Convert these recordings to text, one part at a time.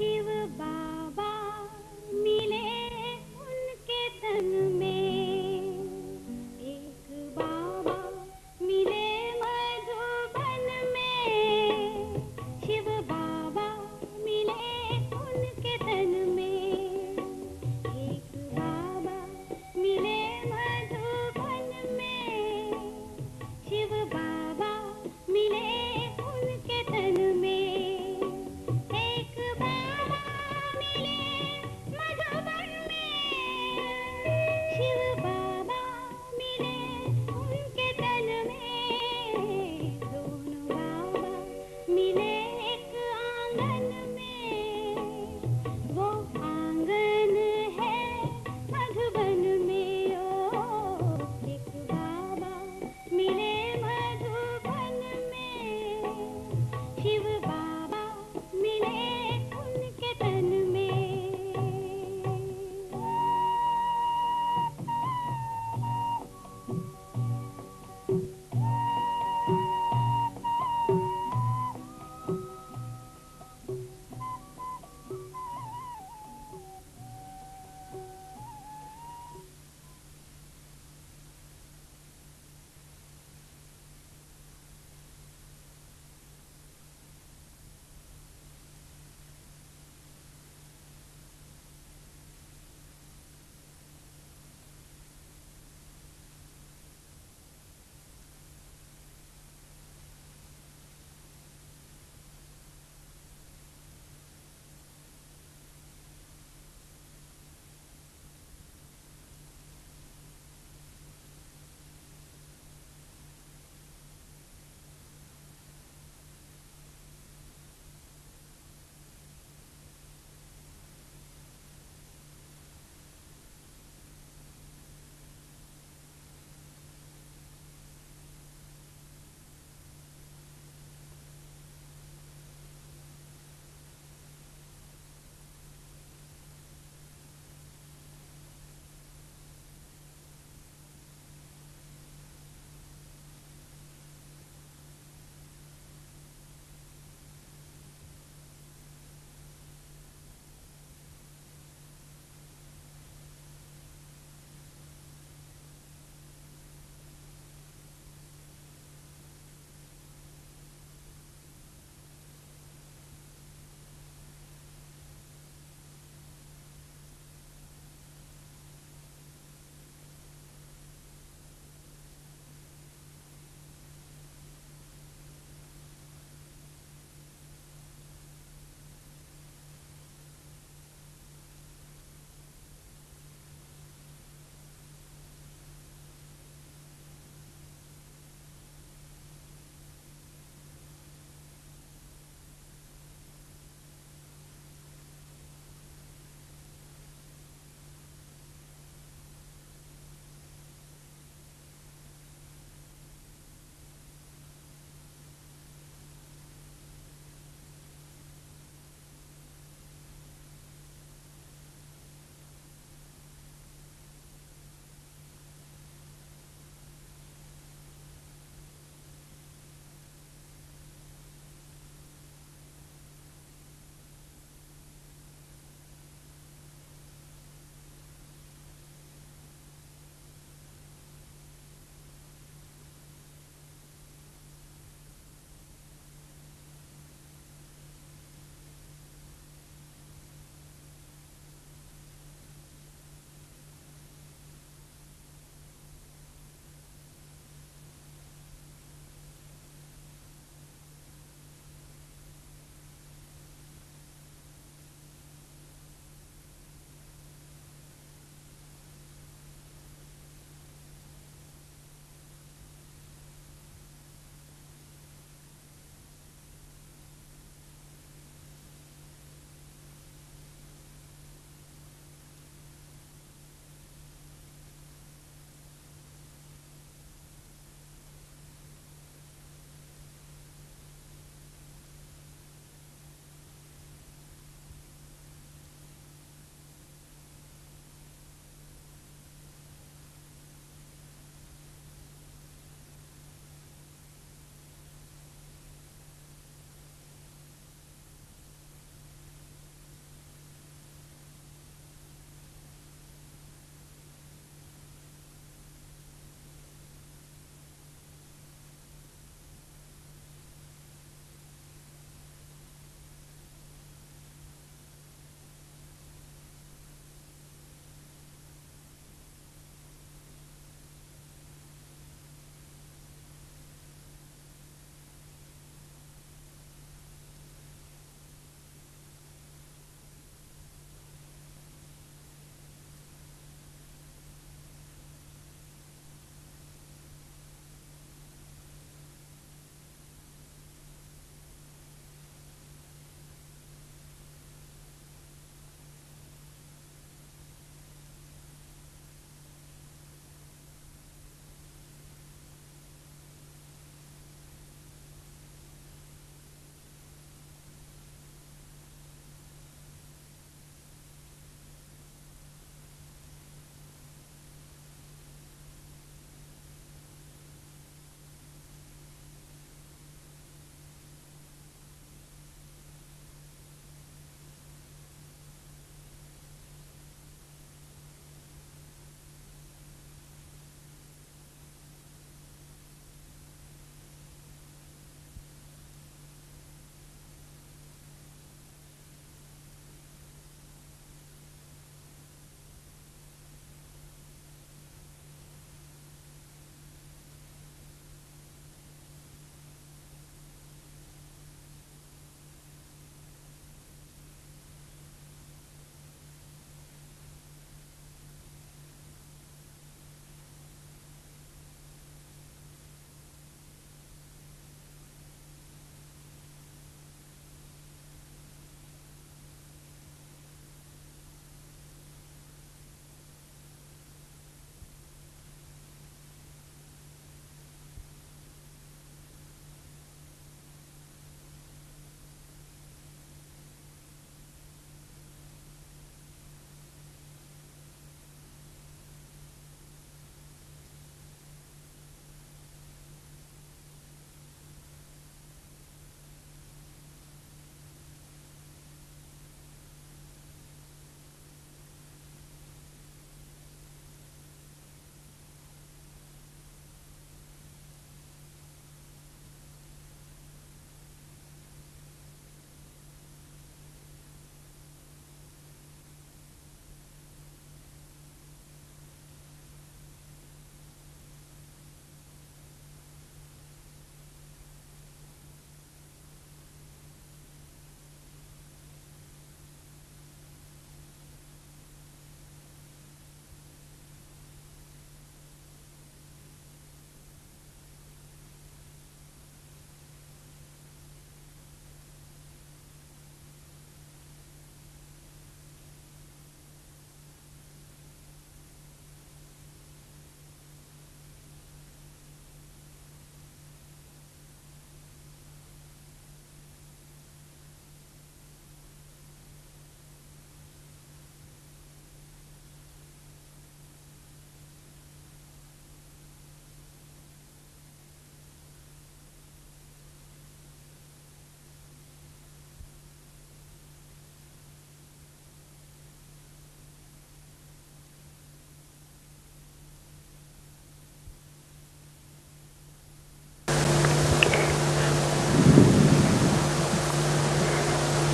शिव बाबा मिले उनके तन में, एक बाबा मिले मधुबन में, शिव बाबा मिले उनके तन में, एक बाबा मिले मधुबन में, शिव बाबा मिले उनके तन में, एक बाबा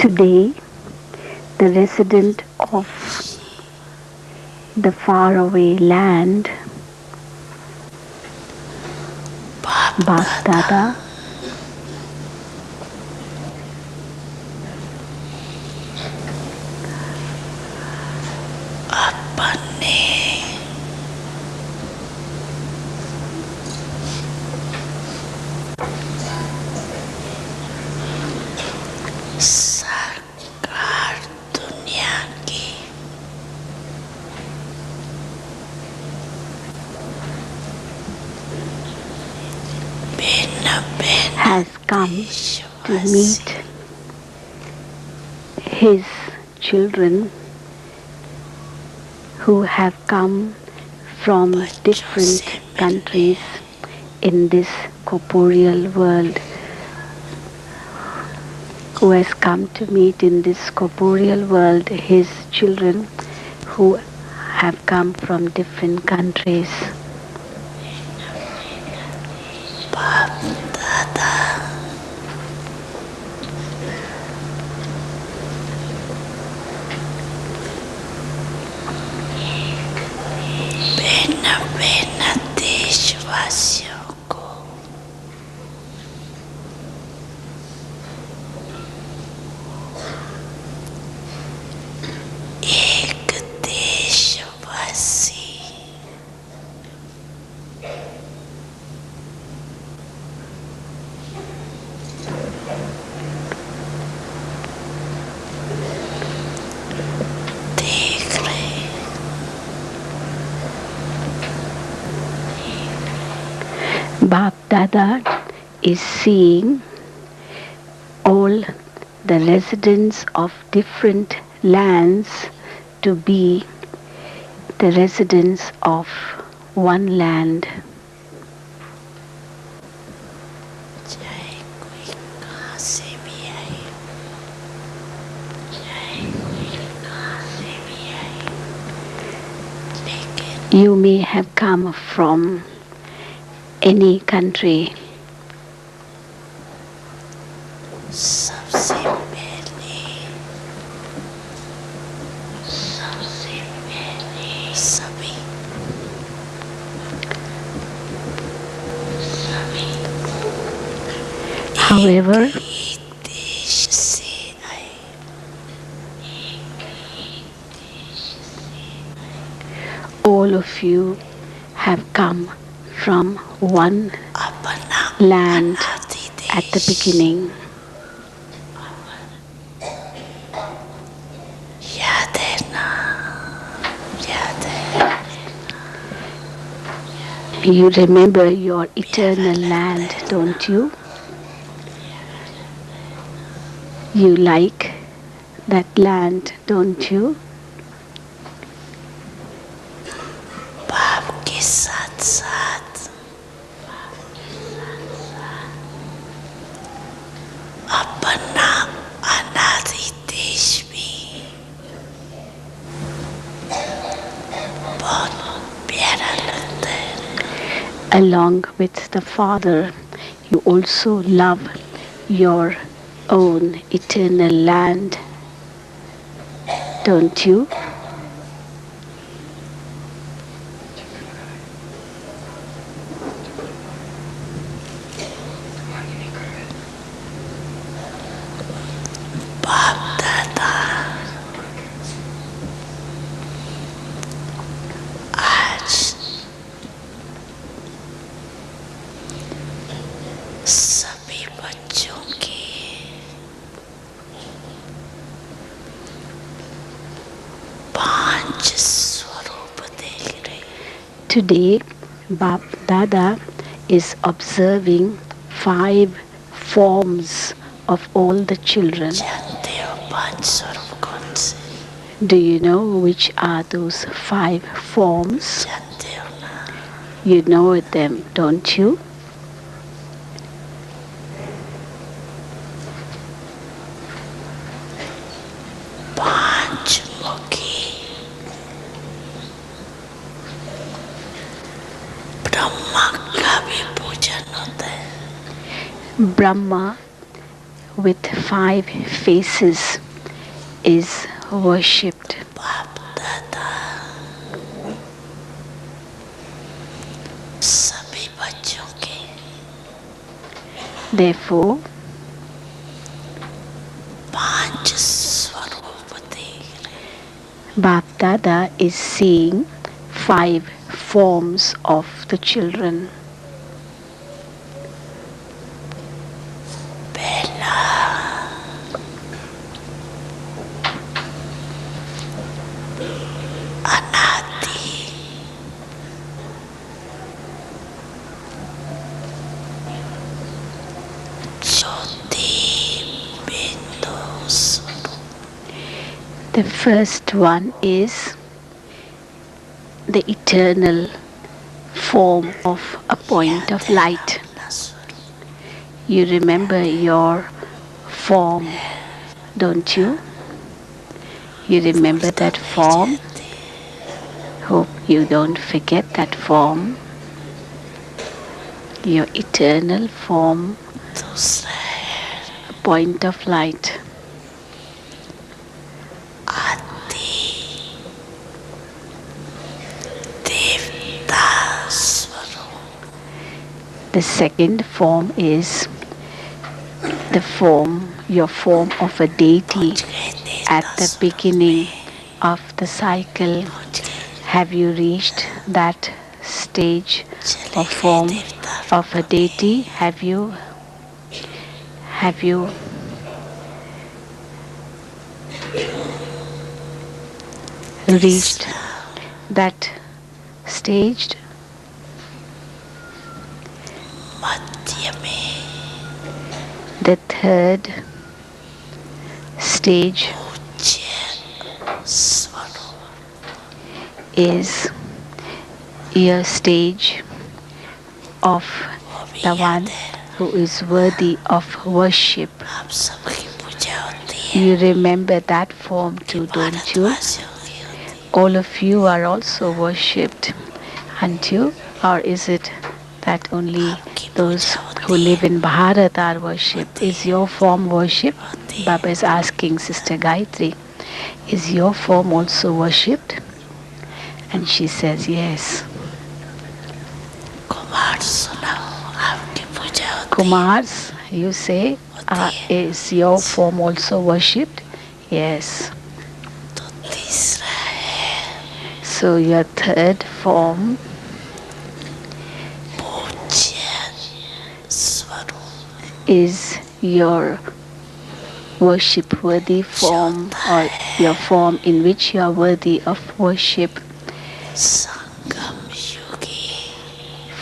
Today, the resident of the faraway land, Baghdad, has come to meet his children who have come from different countries in this corporeal world, who has come to meet in this corporeal world his children who have come from different countries. Bap Dada is seeing all the residents of different lands to be the residents of one land. You may have come from any country. However, all of you have come from one land at the beginning. You remember your eternal land, don't you? You like that land, don't you? Along with the Father, you also love your own eternal land, don't you? Today, Bap Dada is observing 5 forms of all the children. Do you know which are those 5 forms? You know them, don't you? Brahma with 5 faces. is worshipped. बाप दादा सभी बच्चों के Therefore, 5 स्वरूप देख रहे Bap Dada is seeing 5 forms of the children. पहला अनादि ज्योति बिंदु स्वरूप The first one is the eternal form of a point of light. अपना स्वरूप You remember your form, don't you? You remember that form? Hope you don't forget that form. Your eternal form, दूसरा है a point of light. आदि देवता स्वरूप The second form is the form, your form of a deity at the beginning of the cycle. Have you reached that stage or form of a deity? Have you reached that stage? मध्य में The third stage पूज्य स्वरूप is your stage of the one who is worthy of worship. आप सबकी पूजा होती है You remember that form too, don't you? भारतवासियों की होती है All of you are also worshipped, aren't you? Or is it that only those who live in Bharat are worshipped? Is your form worshipped? Baba is asking Sister Gayatri, is your form also worshipped? And she says, yes. Kumar सुनाओ आपकी पूजा होती है Kumars, you say, is your form also worshipped? Yes. तो तीसरा है So your third form पूज्य स्वरूप is your worship worthy form, or your form in which you are worthy of worship. Sangam युगी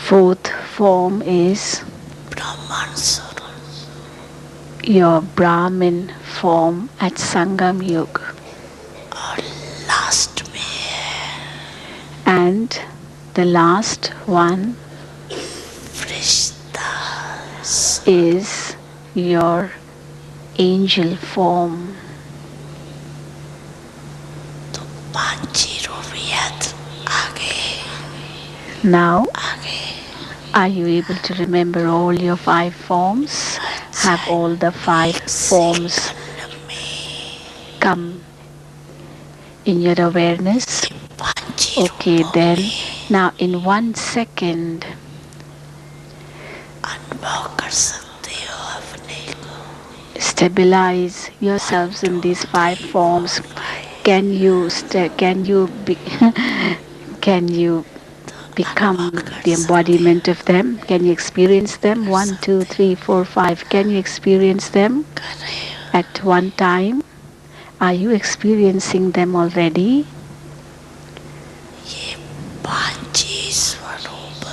Fourth form is ब्राह्मण स्वरूप your Brahmin form at Sangam Yuga. और last में है And the last one Firishta is your angel form. तो 5 रूपियात आगे Now, आगे are you able to remember all your 5 forms? Have all the 5 forms come in your awareness? 5 Okay, then, now in 1 second, अनुभव कर सकते हो अपने को stabilize yourselves in these 5 forms. Can you can you become the embodiment of them? Can you experience them? 1, 2, 3, 4, 5. Can you experience them कर रहे हो at one time? Are you experiencing them already? ये 5 स्वरूप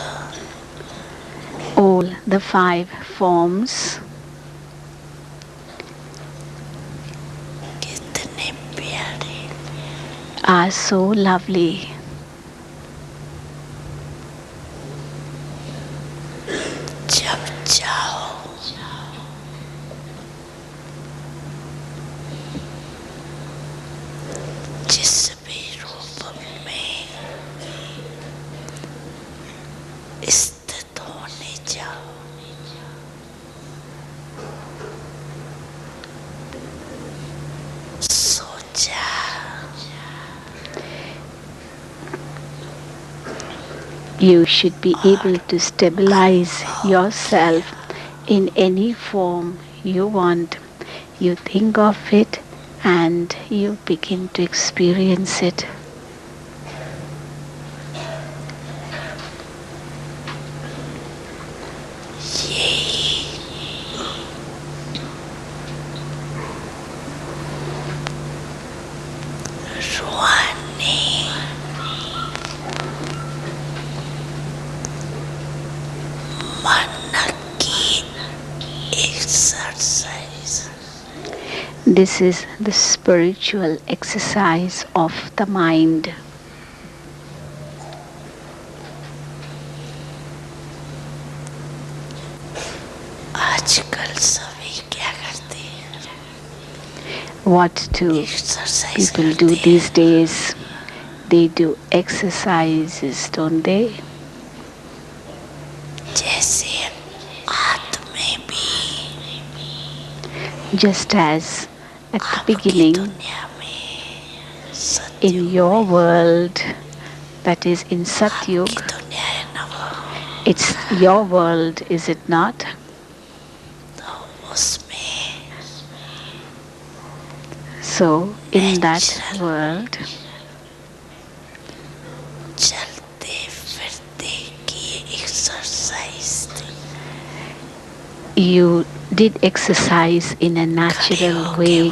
All the 5 forms कितने प्यारे are so lovely. जब जाओ जिस भी रूप में स्थित होने जाओ सोच You should be able to stabilize yourself in any form you want. You think of it and you begin to experience it. Running, manaki exercise. This is the spiritual exercise of the mind. आजकल सभी क्या करते हैं? What do exercise people do करते these हैं. days? They do exercises, don't they? जैसे हाथ में भी Just as at the आपकी beginning दुनिया में in your world, that is in आपकी Satyug, दुनिया है ना वो, it's your world, is it not? तो उसमें So in that world, चलते फिरते की एक्सरसाइज थी. you did exercise in a natural way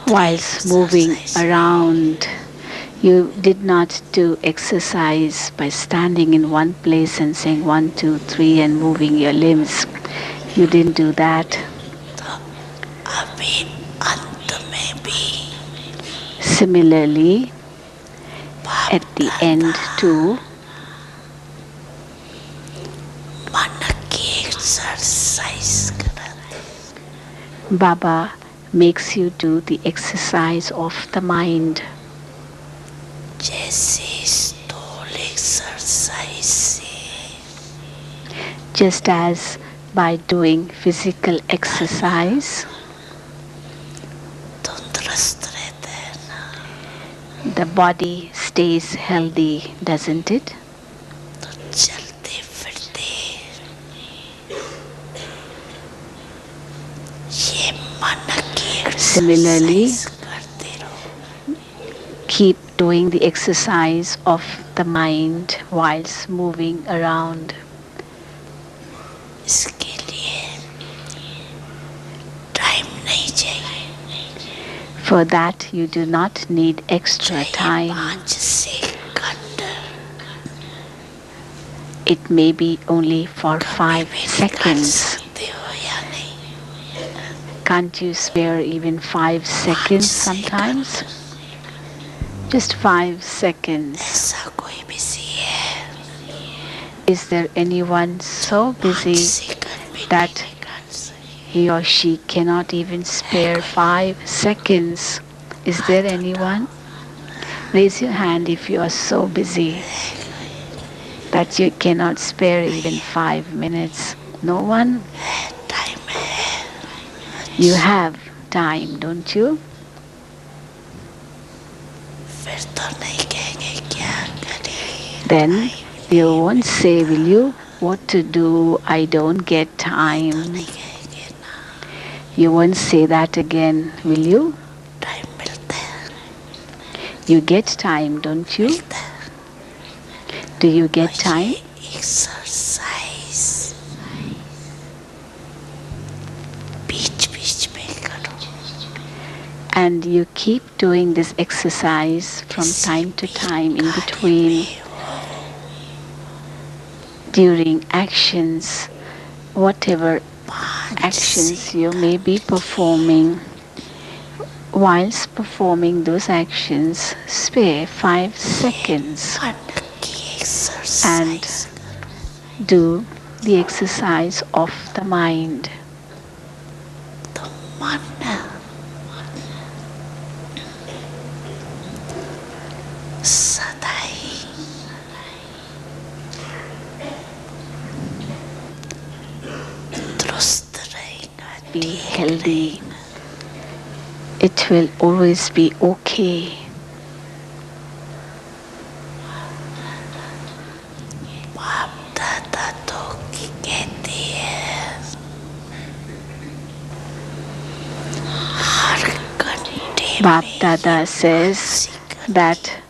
whilst moving around. You did not do exercise by standing in one place and saying 1, 2, 3 and moving your limbs. You didn't do that. तो अभी अंत में भी Similarly, at the end too, मन की exercise कराते. Baba makes you do the exercise of the mind. जैसे स्थूल एक्सरसाइज से Just as by doing physical exercise, तंदुरुस्त रहते हैं ना, the body stays healthy, doesn't it? तो चलते फिरते ये मन की Similarly, एक्सरसाइज करते रहो. keep doing the exercise of the mind whilst moving around. इसके लिए टाइम नहीं चाहिए. For that, you do not need extra time. 5 second It may be only for 5 कर seconds. सकते हो या नहीं? Can't you spare even 5 seconds sometimes? Just 5 seconds. ऐसा कोई बिजी है? Is there anyone so 5 busy second भी that नहीं कर सकते? he or she cannot even spare 5 seconds? Is there anyone? Raise your hand if you are so busy that you cannot spare even 5 minutes. No one? Time है. You have time, don't you? फिर तो नहीं कहेंगे क्या करें. Then you won't say, will you? What to do? I don't get time. नहीं कहेंगे ना. You won't say that again, will you? Time मिलता है. You get time, don't you? मिलता है. Do you get time? Exercise बीच बीच में करो. And you keep doing this exercise from time to time in between during actions, whatever actions you may be performing. Whilst performing those actions, spare 5 seconds मन की exercise do the exercise of the mind. तो मन सदा ही दुरुस्त रहेगा. Be healthy. It will always be okay. Bap Dada says that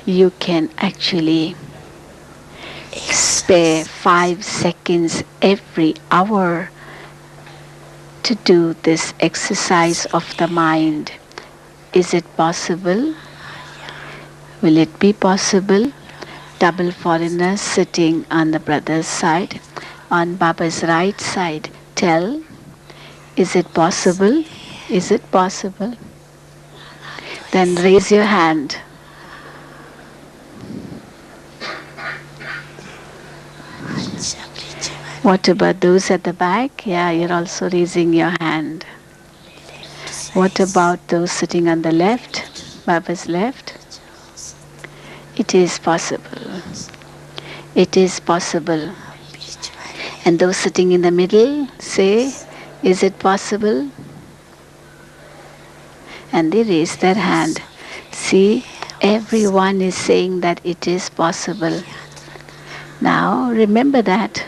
you can actually spare 5 seconds every hour to do this exercise of the mind. Is it possible? Will it be possible? Double foreigners sitting on the brother's side, on Baba's right side. Tell, is it possible? Is it possible? Then raise your hand. What about those at the back? Yeah, you're also raising your hand. What about those sitting on the left, Baba's left? It is possible. It is possible. And those sitting in the middle say, is it possible? And they raise their hand. See, everyone is saying that it is possible. Now, remember that.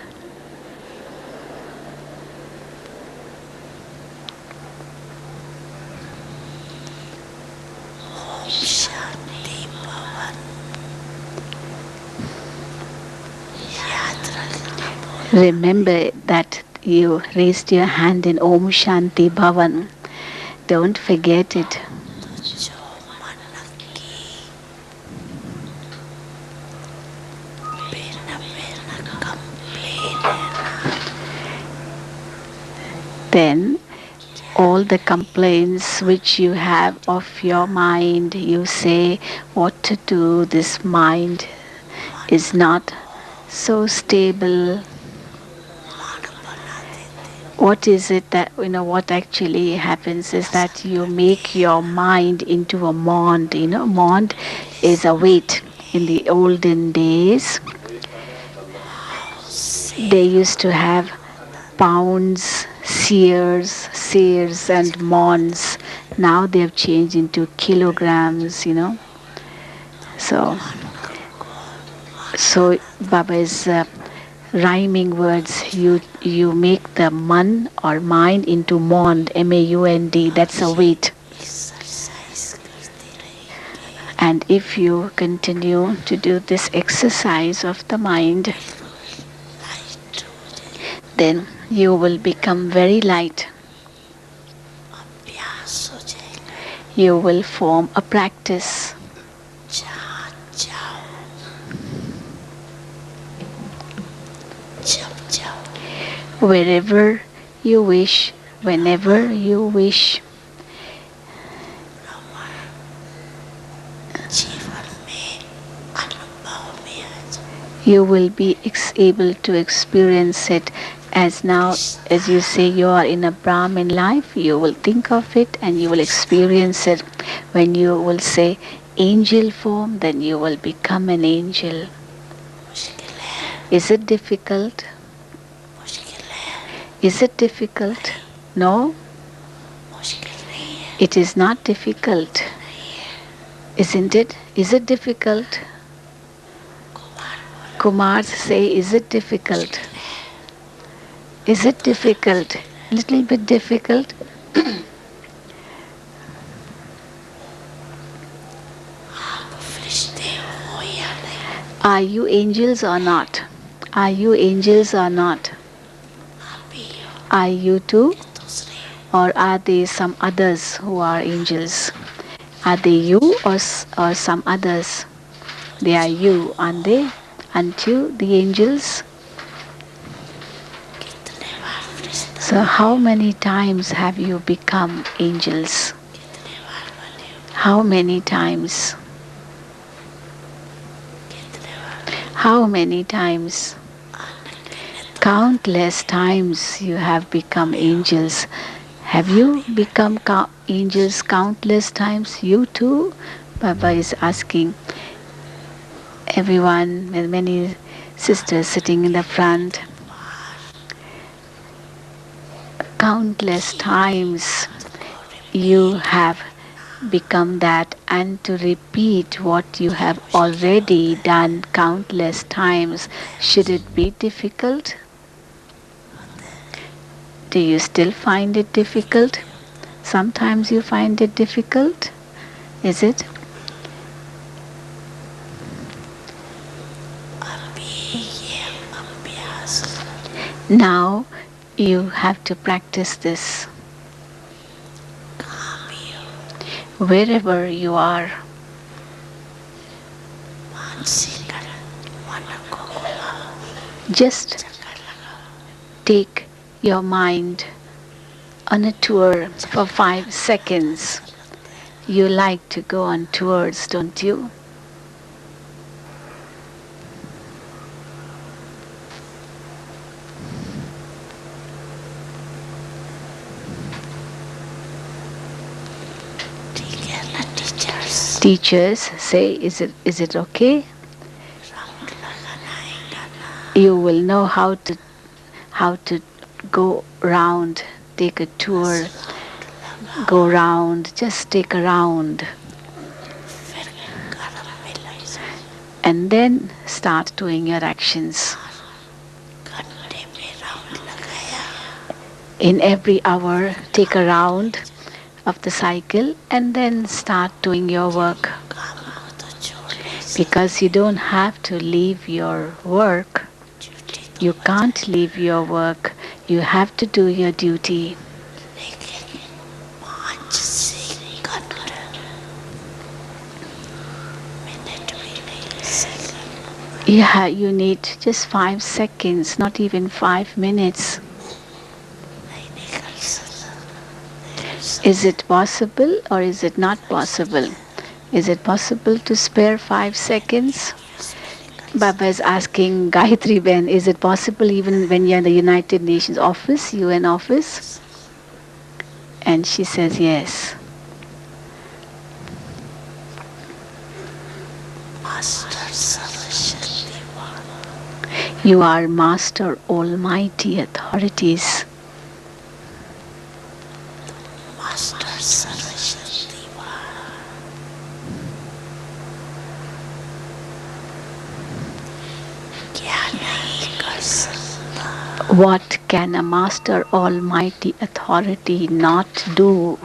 Remember that you raised your hand in Om Shanti Bhavan. Don't forget it. Then all the complaints which you have of your mind, you say what to do, this mind is not so stable. What is it that, what actually happens is that you make your mind into a mond. Mond is a weight. In the olden days, they used to have pounds, seers and monds. Now they have changed into kilograms, So Baba is rhyming words. You make the man or mind into mond, M-A-U-N-D. That's a weight. And if you continue to do this exercise of the mind, then you will become very light. You will form a practice. Wherever you wish, whenever you wish. You will be able to experience it. As now, as you say, you are in a Brahmin life, you will think of it and you will experience it. When you will say angel form, then you will become an angel. Is it difficult? Is it difficult? No? It is not difficult. Isn't it? Is it difficult? Kumars say, is it difficult? Is it difficult? A little bit difficult? Are you angels or not? Are you angels or not? Are you too? Or are they some others who are angels? Are they you or some others? They are you, aren't they? Aren't you the angels? So how many times have you become angels? How many times? How many times? Countless times you have become angels. Have you become angels countless times? You too? Baba is asking everyone, with many sisters sitting in the front. Countless times you have become that, and to repeat what you have already done countless times, should it be difficult? Do you still find it difficult? Sometimes you find it difficult, is it? Now you have to practice this wherever you are. Just take your mind on a tour for 5 seconds. You like to go on tours, don't you? Teachers say, is it okay? You will know how to go round, take a tour, go round, just take a round. And then start doing your actions. In every hour, take a round of the cycle and then start doing your work. Because you don't have to leave your work. You can't leave your work. You have to do your duty. You need just 5 seconds, not even 5 minutes. Is it possible or is it not possible? Is it possible to spare 5 seconds? Baba is asking Gayatri Ben, is it possible even when you're in the United Nations office, UN office? And she says yes. You are Master Almighty Authorities. What can a Master Almighty Authority not do?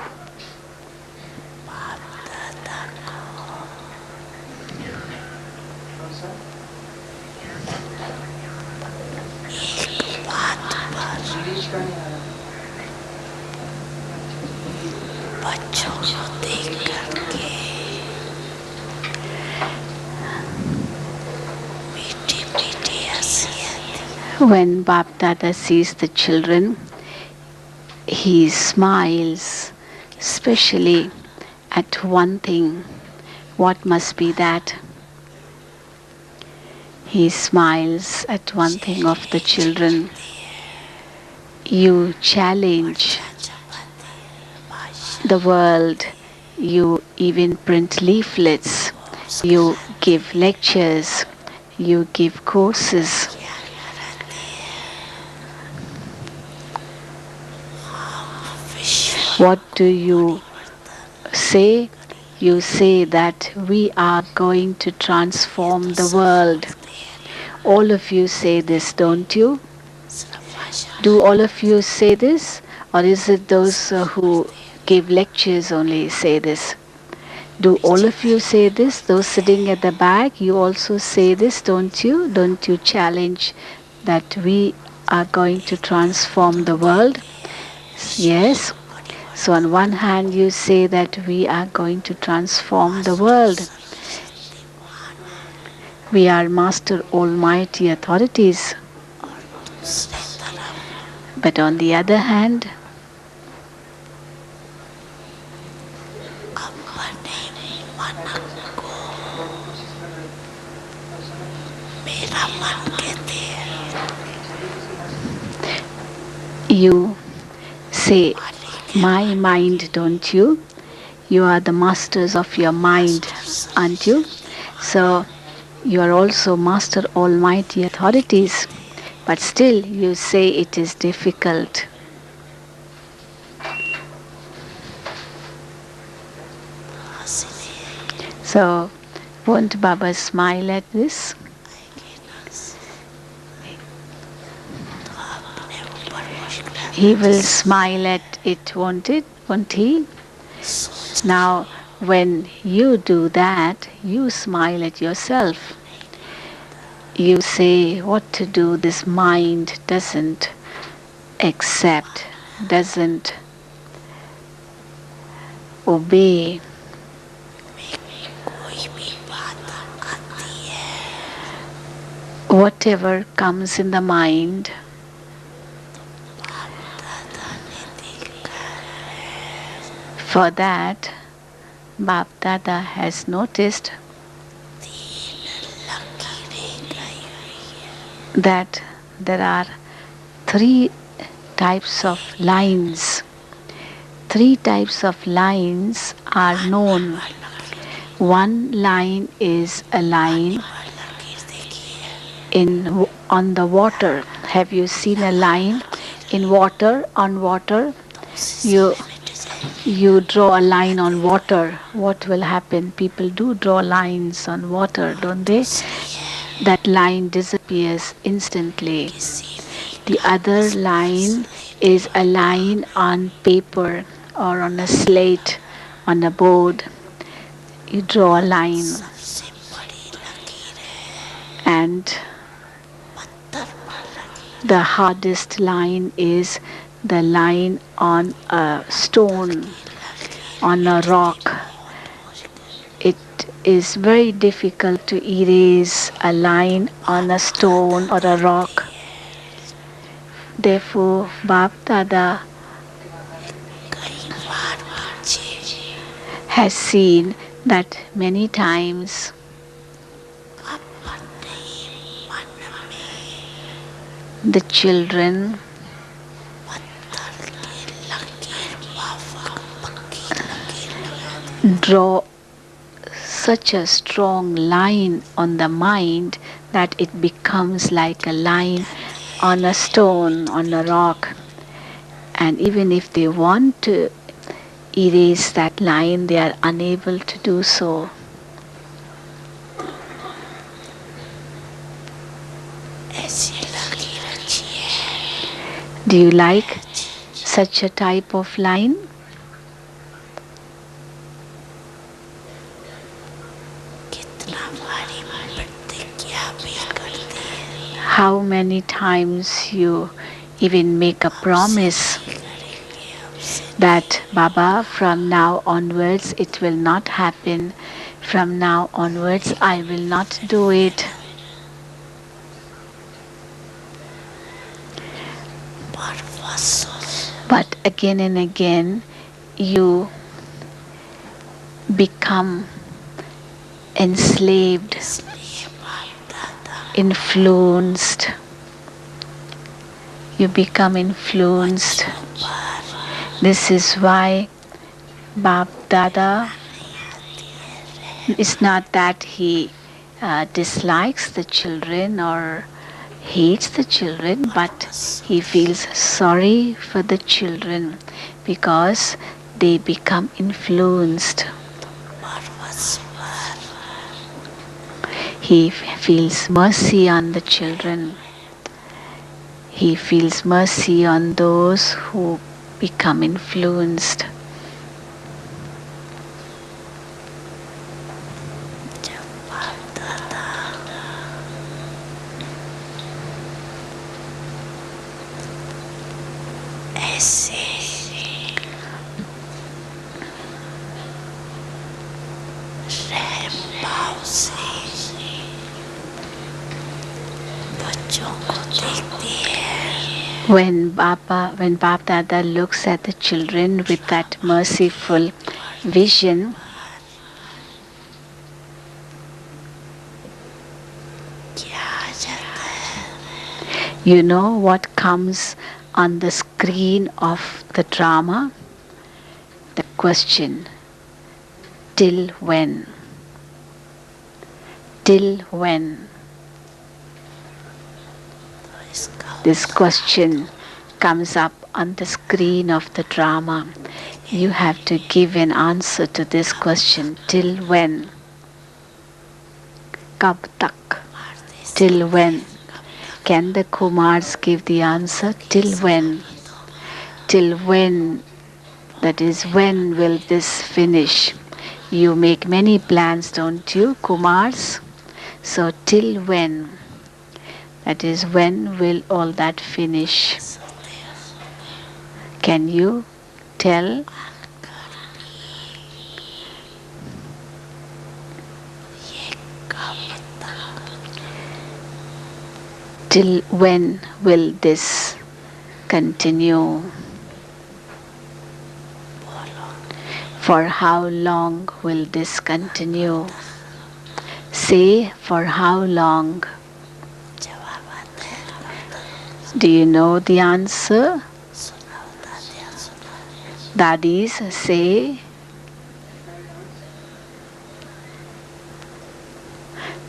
When Bap Dada sees the children, he smiles, especially at one thing. What must be that? He smiles at one thing of the children. You challenge the world. You even print leaflets. You give lectures. You give courses. What do you say? You say that we are going to transform the world. All of you say this, don't you? Do all of you say this? Or is it those who give lectures only say this? Do all of you say this? Those sitting at the back, you also say this, don't you? Don't you challenge that we are going to transform the world? Yes. So on one hand you say that we are going to transform the world. We are Master Almighty Authorities. But on the other hand, you say, my mind, don't you? You are the masters of your mind, aren't you? So you are also Master Almighty Authorities. But still you say it is difficult. So won't Baba smile at this? He will smile at it, won't it? won't he? Now, when you do that, you smile at yourself. You say what to do, this mind doesn't accept, doesn't obey. Whatever comes in the mind, for that, Bap Dada has noticed that there are three types of lines. Three types of lines are known. One line is a line on the water. Have you seen a line in water? On water, you you draw a line on water. What will happen? People do draw lines on water, don't they? That line disappears instantly. The other line is a line on paper or on a slate, on a board. You draw a line, and the hardest line is the line on a stone, on a rock. It is very difficult to erase a line on a stone or a rock. Therefore, Bap Dada has seen that many times the children draw such a strong line on the mind that it becomes like a line on a stone, on a rock. And even if they want to erase that line, they are unable to do so. Do you like such a type of line? How many times you even make a promise that Baba, from now onwards it will not happen. From now onwards I will not do it. But again and again you become enslaved, influenced. You become influenced. This is why Bap Dada, it's not that he dislikes the children or hates the children, but he feels sorry for the children because they become influenced. He feels mercy on the children. He feels mercy on those who become influenced. When Bap Dada looks at the children with that merciful vision, you know what comes on the screen of the drama? The question, till when? Till when? This question comes up on the screen of the drama. You have to give an answer to this question. Till when? Kab tak? Till when? Can the Kumars give the answer? Till when? Till when That is, when will this finish? You make many plans, don't you, Kumars? So, till when? That is, when will all that finish? Can you tell? Till when will this continue? For how long will this continue? Say, for how long? Do you know the answer? Daddies, say.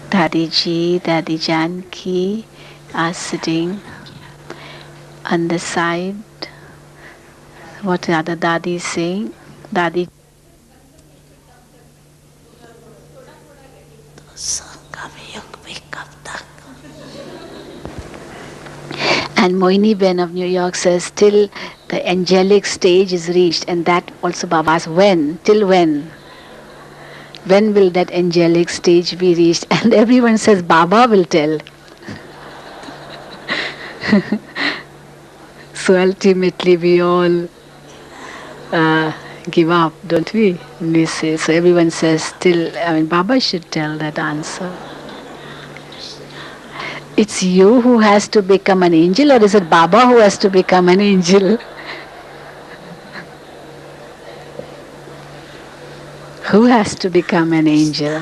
Daddy Ji, Daddy Janki are sitting on the side. What are the daddies saying? Daddy. And Moini Ben of New York says, till the angelic stage is reached. And that also Baba asks, when? Till when? When will that angelic stage be reached? And everyone says, Baba will tell. So ultimately we all give up, don't we? We say, so everyone says, still, Baba should tell that answer. It's you who has to become an angel, or is it Baba who has to become an angel? Who has to become an angel?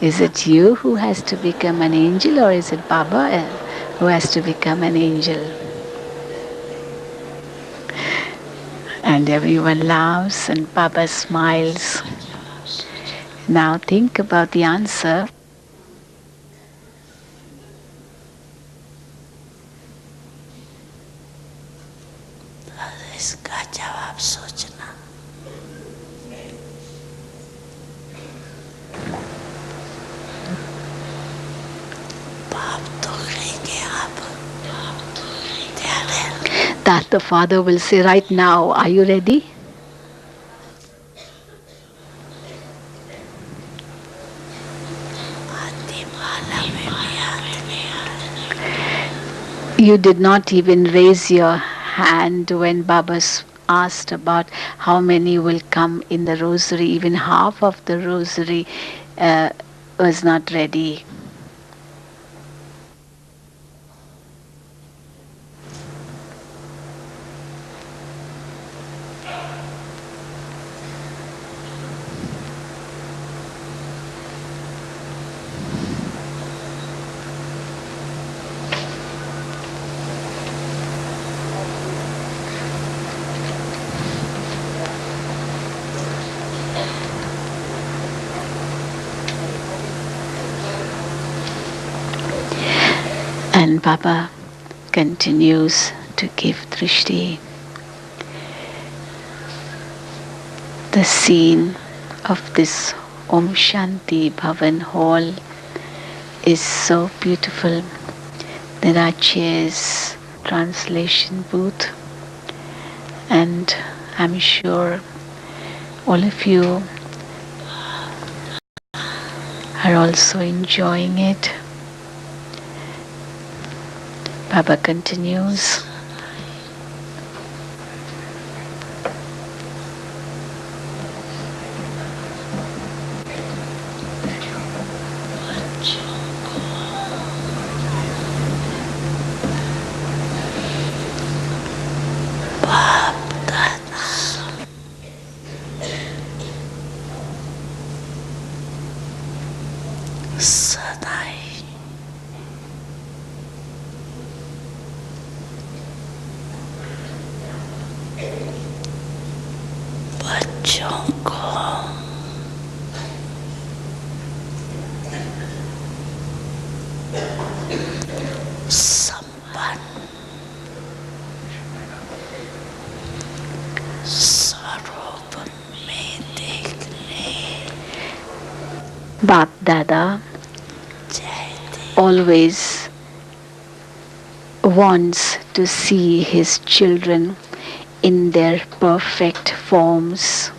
Is it you who has to become an angel, or is it Baba who has to become an angel? And everyone laughs and Baba smiles. Now think about the answer. इसका जवाब सोचना. बाप तो कहेंगे आप. That the father will say right now, are you ready? You did not even raise your hand when Baba asked about how many will come in the rosary. Even half of the rosary was not ready. And Baba continues to give drishti. The scene of this Om Shanti Bhavan hall is so beautiful. There are chairs, translation booth, and I'm sure all of you are also enjoying it. Baba continues. बच्चों को संपन्न स्वरूप में देखने Bap Dada always wants to see his children in their perfect forms.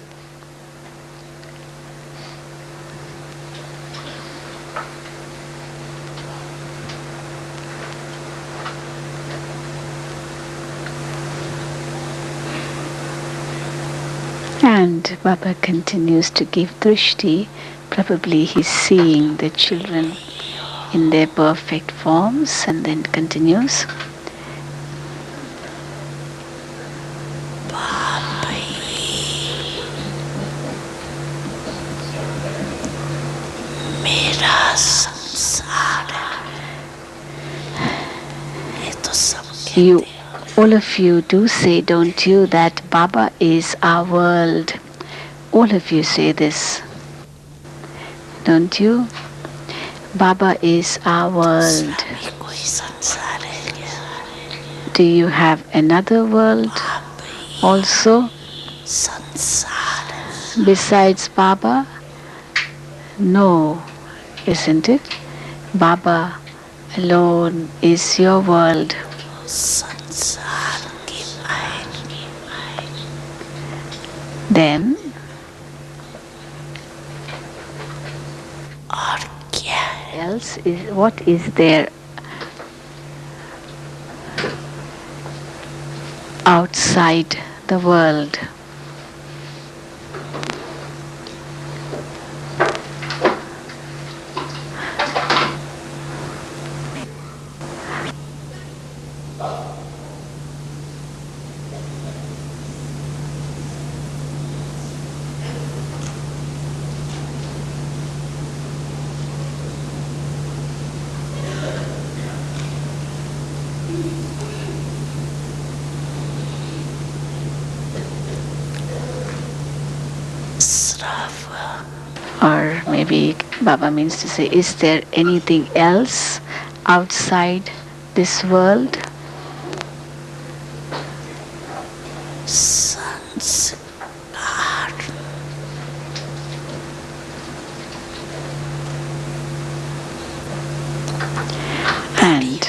And Baba continues to give drishti. Probably he's seeing the children in their perfect forms, and then continues. You, all of you do say, don't you, that Baba is our world. All of you say this, don't you? Baba is our world. Do you have another world also besides Baba? No, isn't it? Baba alone is your world. Then else is, what is there outside the world? Or maybe Baba means to say, is there anything else outside this world? And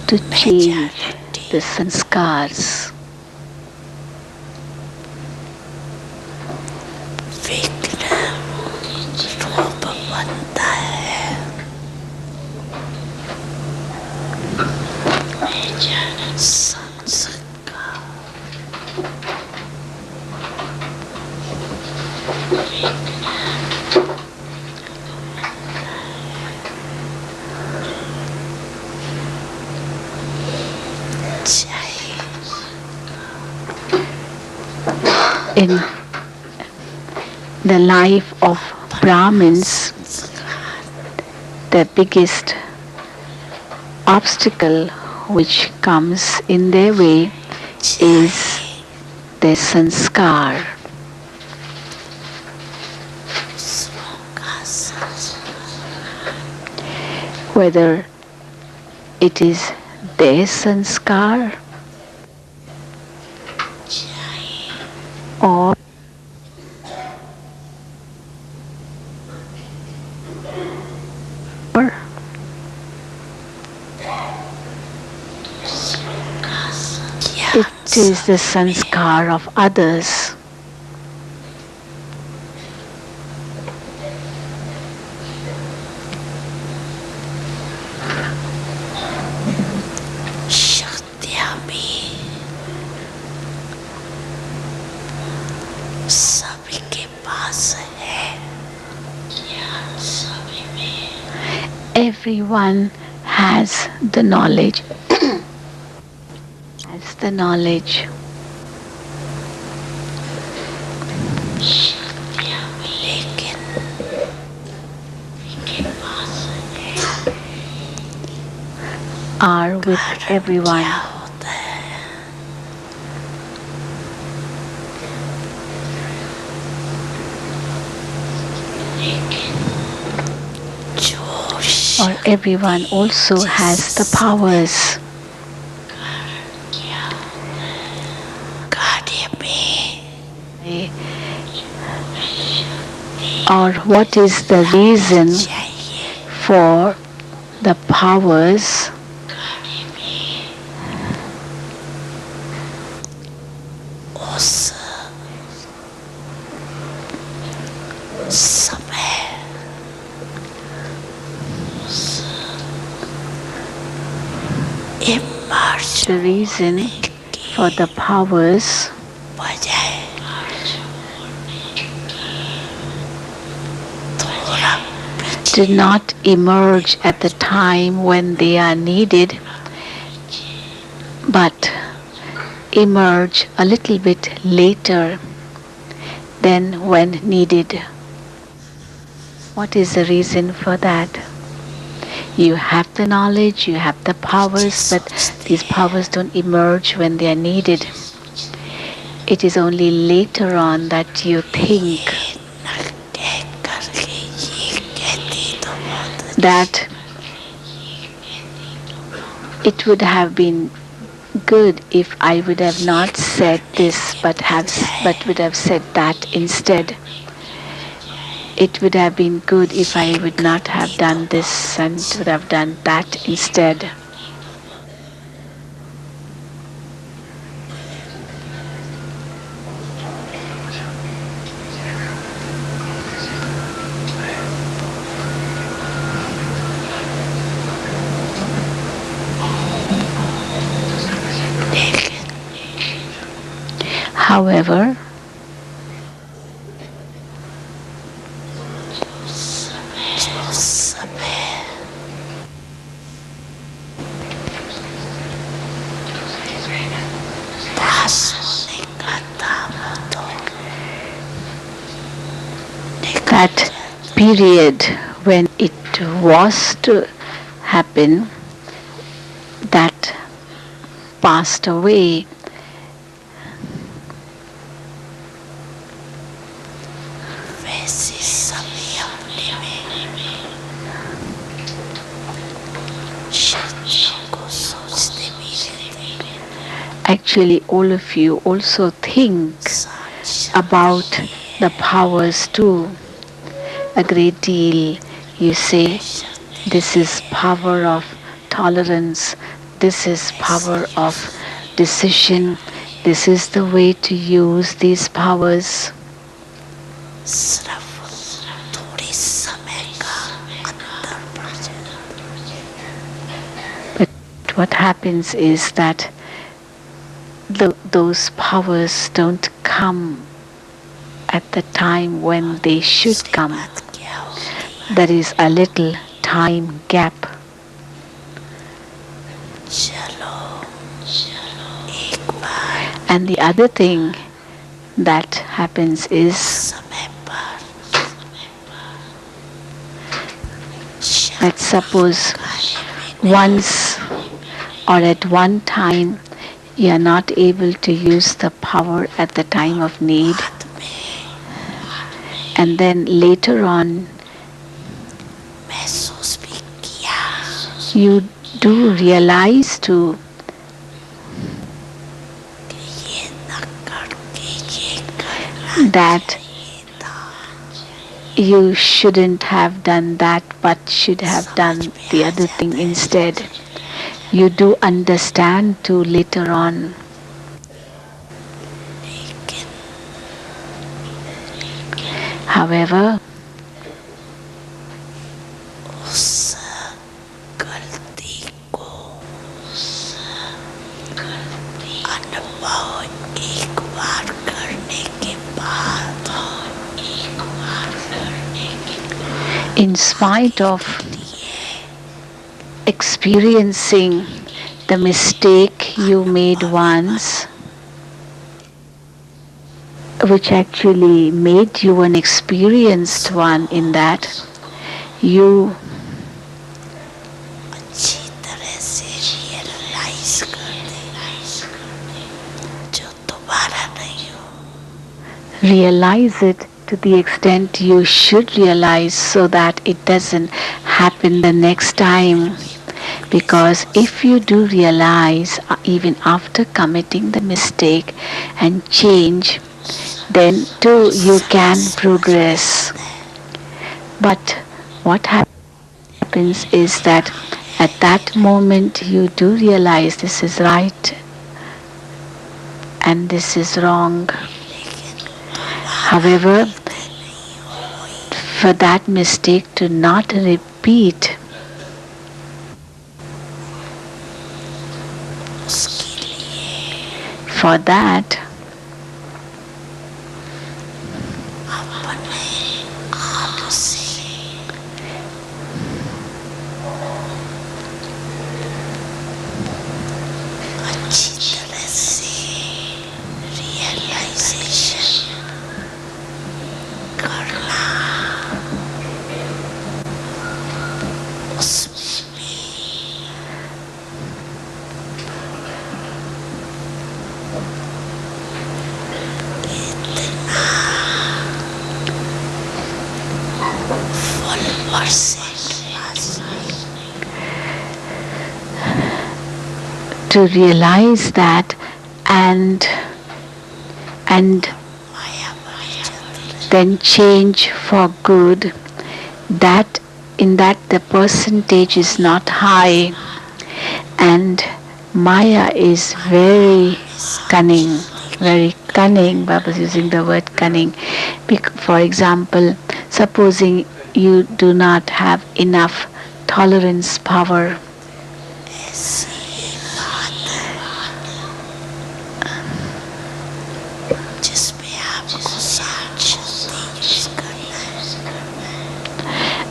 to change the sanskars. In the life of Brahmins, the biggest obstacle which comes in their way is their sanskar. Whether it is their sanskar or it is the sanskar of others. Everyone has the knowledge. Has the knowledge. Are with everyone. or everyone also has the powers. Eh, Or what is the reason for the powers उस समय emerge the reason for the powers बजाय थोड़ा did not emerge at the time when they are needed, but emerge a little bit later than when needed. What is the reason for that? You have the knowledge, you have the powers, but these powers don't emerge when they are needed. It is only later on that you think कह करके ये कहती तो बहुत that it would have been good if I would have not said this but would have said that instead. It would have been good if I would not have done this and would have done that instead. However, that period when it was to happen, that passed away. वैसे सभी अपने में शक्तियों को सोचते भी रहते हैं Actually, all of you also think about the powers too. A great deal. You say, this is power of tolerance, this is power of decision, this is the way to use these powers. सिर्फ थोड़े समय का अंतर पड़ जाता But what happens is that those powers don't come at the time when they should come. बात क्या होती There is a little time gap. चलो एक बार And the other thing that happens is समय पर that suppose once or at one time you are not able to use the power at the time of need, बाद में and then later on महसूस भी किया you do realize too कि ये न करके ये करना that चाहिए था you shouldn't have done that but should have done the other thing instead. You do understand too later on. लेकिन However, उस गलती को अनुभव एक बार करने के बाद in spite of experiencing the mistake you made once, which actually made you an experienced one in that, you अच्छी तरह से रियलाइज कर दे जो दोबारा नहीं हो realize it to the extent you should realize so that it doesn't happen the next time. Because if you do realize, even after committing the mistake and change, then too you can progress. But what happens is that at that moment you do realize this is right and this is wrong. However, for that mistake to not repeat, for that to realize that and then change for good, that in that the percentage is not high and Maya is very cunning, very cunning. Baba is using the word cunning. For example, supposing you do not have enough tolerance power,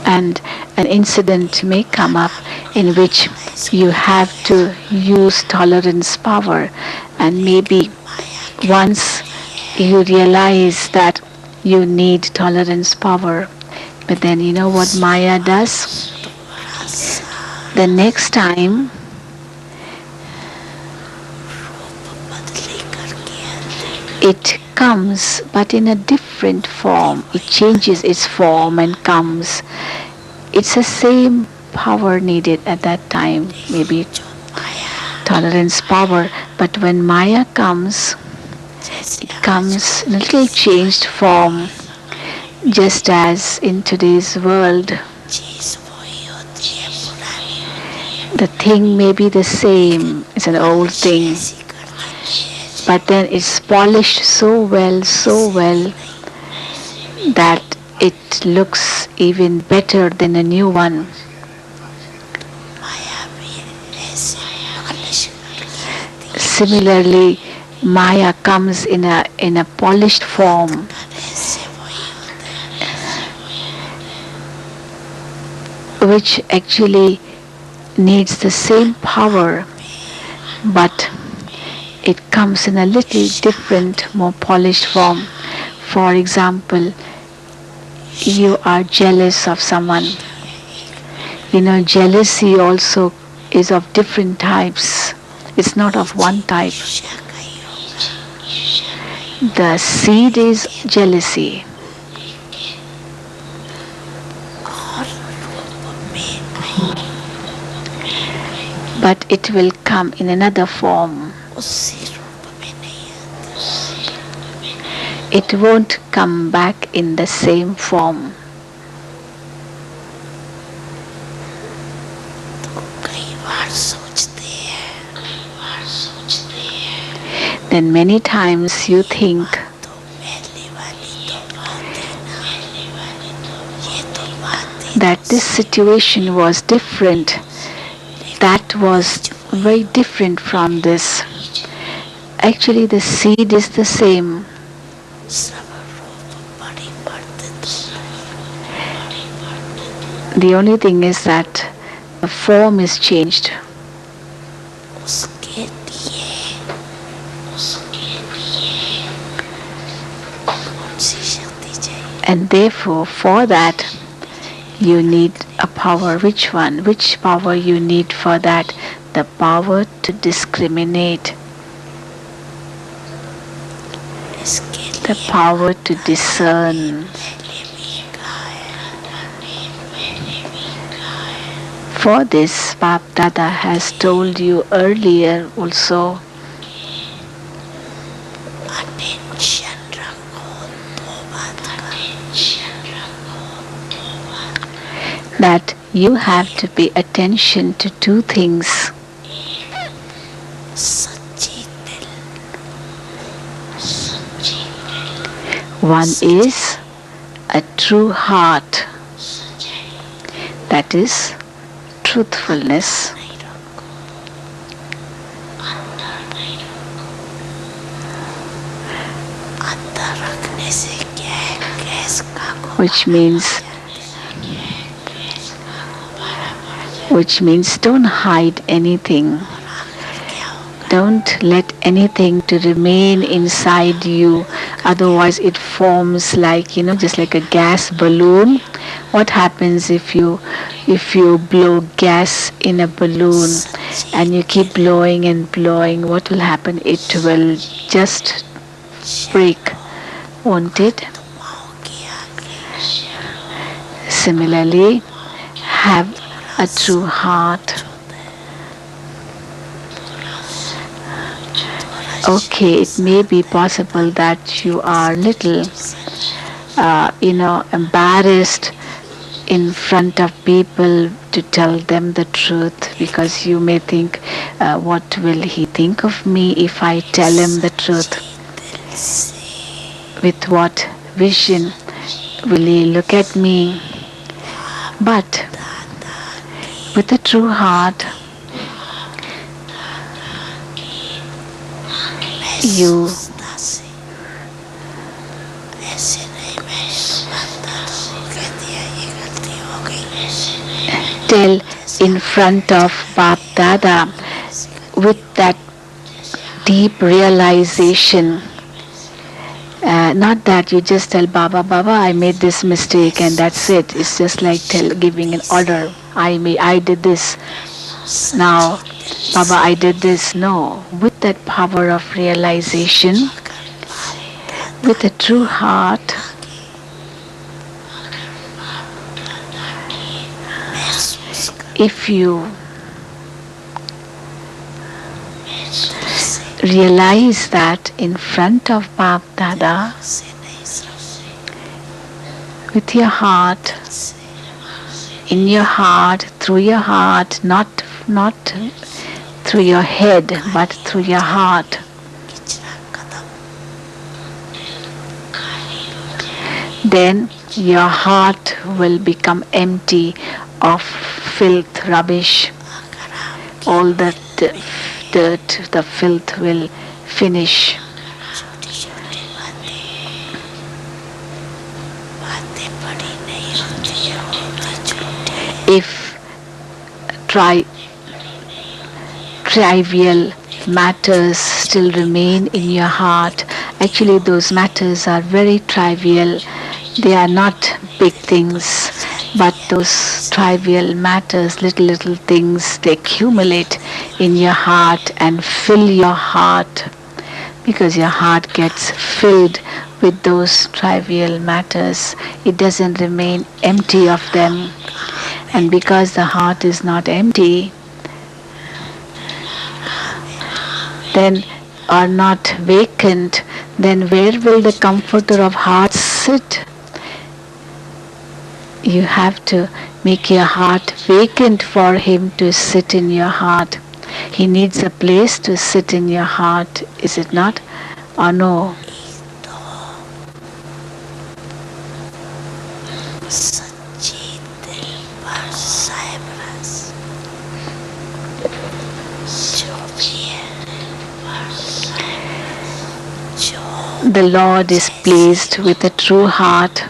and an incident may come up in which you have to use tolerance power, and maybe once you realize that you need tolerance power, but then you know what Maya does? The next time it comes, but in a different form. It changes its form and comes. It's the same power needed at that time, maybe tolerance power, but when Maya comes, it comes in a little changed form, just as in today's world. The thing may be the same, it's an old thing, but then it's polished so well that it looks even better than a new one. Similarly, Maya comes in a polished form, which actually needs the same power, but it comes in a little different, more polished form. For example, you are jealous of someone. You know, jealousy also is of different types. It's not of one type. The seed is jealousy. But it will come in another form. It won't come back in the same form. Then many times you think that this situation was different, that was very different from this. Actually, the seed is the same. The only thing is that the form is changed. And therefore, for that, you need a power. Which one? Which power you need for that? The power to discriminate. The power to discern. For this, Bap Dada has told you earlier also attention रखो दो बात का that you have to pay attention to two things. सच्ची दिल One is a true heart, that is truthfulness. नहीं रखो अंदर नहीं रखो अंदर रखने से क्या है गैस का which means don't hide anything. Don't let anything to remain inside you, otherwise it forms like, just like a gas balloon. What happens if you blow gas in a balloon and you keep blowing and blowing? What will happen? It will just break, won't it? Similarly, have a true heart. Okay, it may be possible that you are little, embarrassed in front of people to tell them the truth, because you may think, what will he think of me if I tell him the truth? With what vision will he look at me? But with a true heart, you tell in front of Bap Dada with that deep realization. Not that you just tell Baba, I made this mistake and that's it. It's just like giving an order. I did this. Now, Baba, I did this. No, with that power of realization, with a true heart, if you realize that in front of Bap Dada, with your heart, in your heart, through your heart, not through your head, but through your heart, then your heart will become empty of filth, rubbish. All the dirt, the filth will finish. If trivial matters still remain in your heart, actually those matters are very trivial. They are not big things, but those trivial matters, little things, they accumulate in your heart and fill your heart, because your heart gets filled with those trivial matters. It doesn't remain empty of them. And because the heart is not empty, then are not vacant, then where will the comforter of hearts sit? You have to make your heart vacant for him to sit in your heart. He needs a place to sit in your heart, is it not? Or no? The Lord is pleased with a true heart.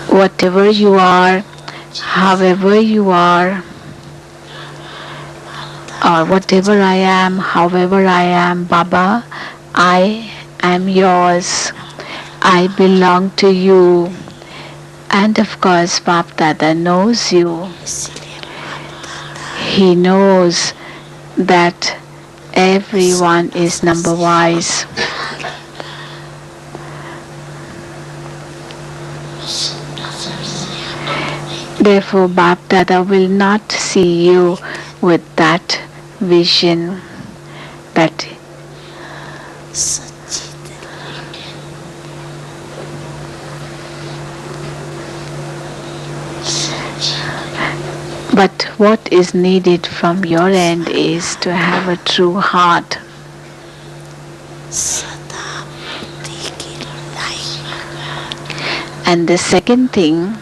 Whatever you are, however you are, or whatever I am, however I am, Baba, I am yours. I belong to you. And of course, Bap Dada knows you. He knows that everyone is number wise. Therefore, Bap Dada will not see you with that vision that but what is needed from your end is to have a true heart. And the second thing,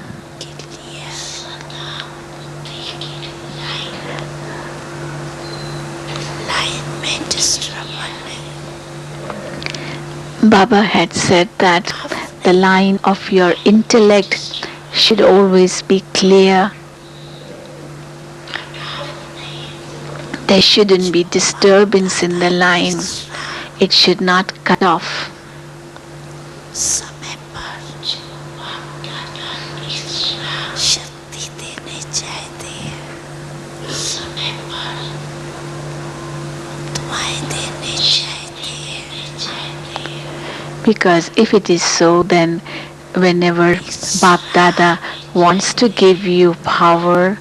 Baba had said that the line of your intellect should always be clear. There shouldn't be disturbance in the line. It should not cut off. Because if it is so, then whenever Bap Dada wants to give you power,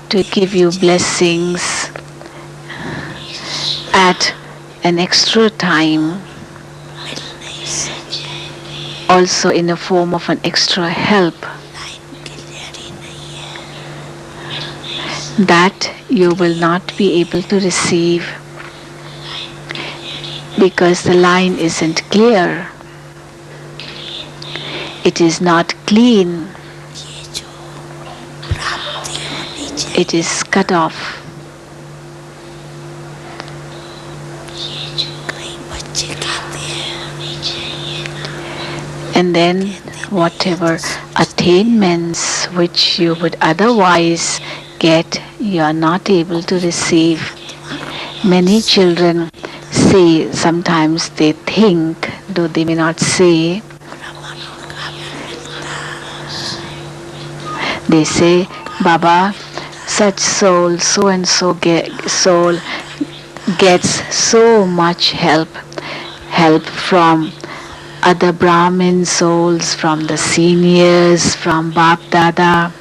to give you blessings at an extra time, also in the form of an extra help, that you will not be able to receive because the line isn't clear. It is not clean. It is cut off. And then whatever attainments which you would otherwise get, you are not able to receive. Many children say, sometimes they think, though they may not say, they say, Baba, such soul, so and so soul gets so much help from other Brahmin souls, from the seniors, from Bap Dada.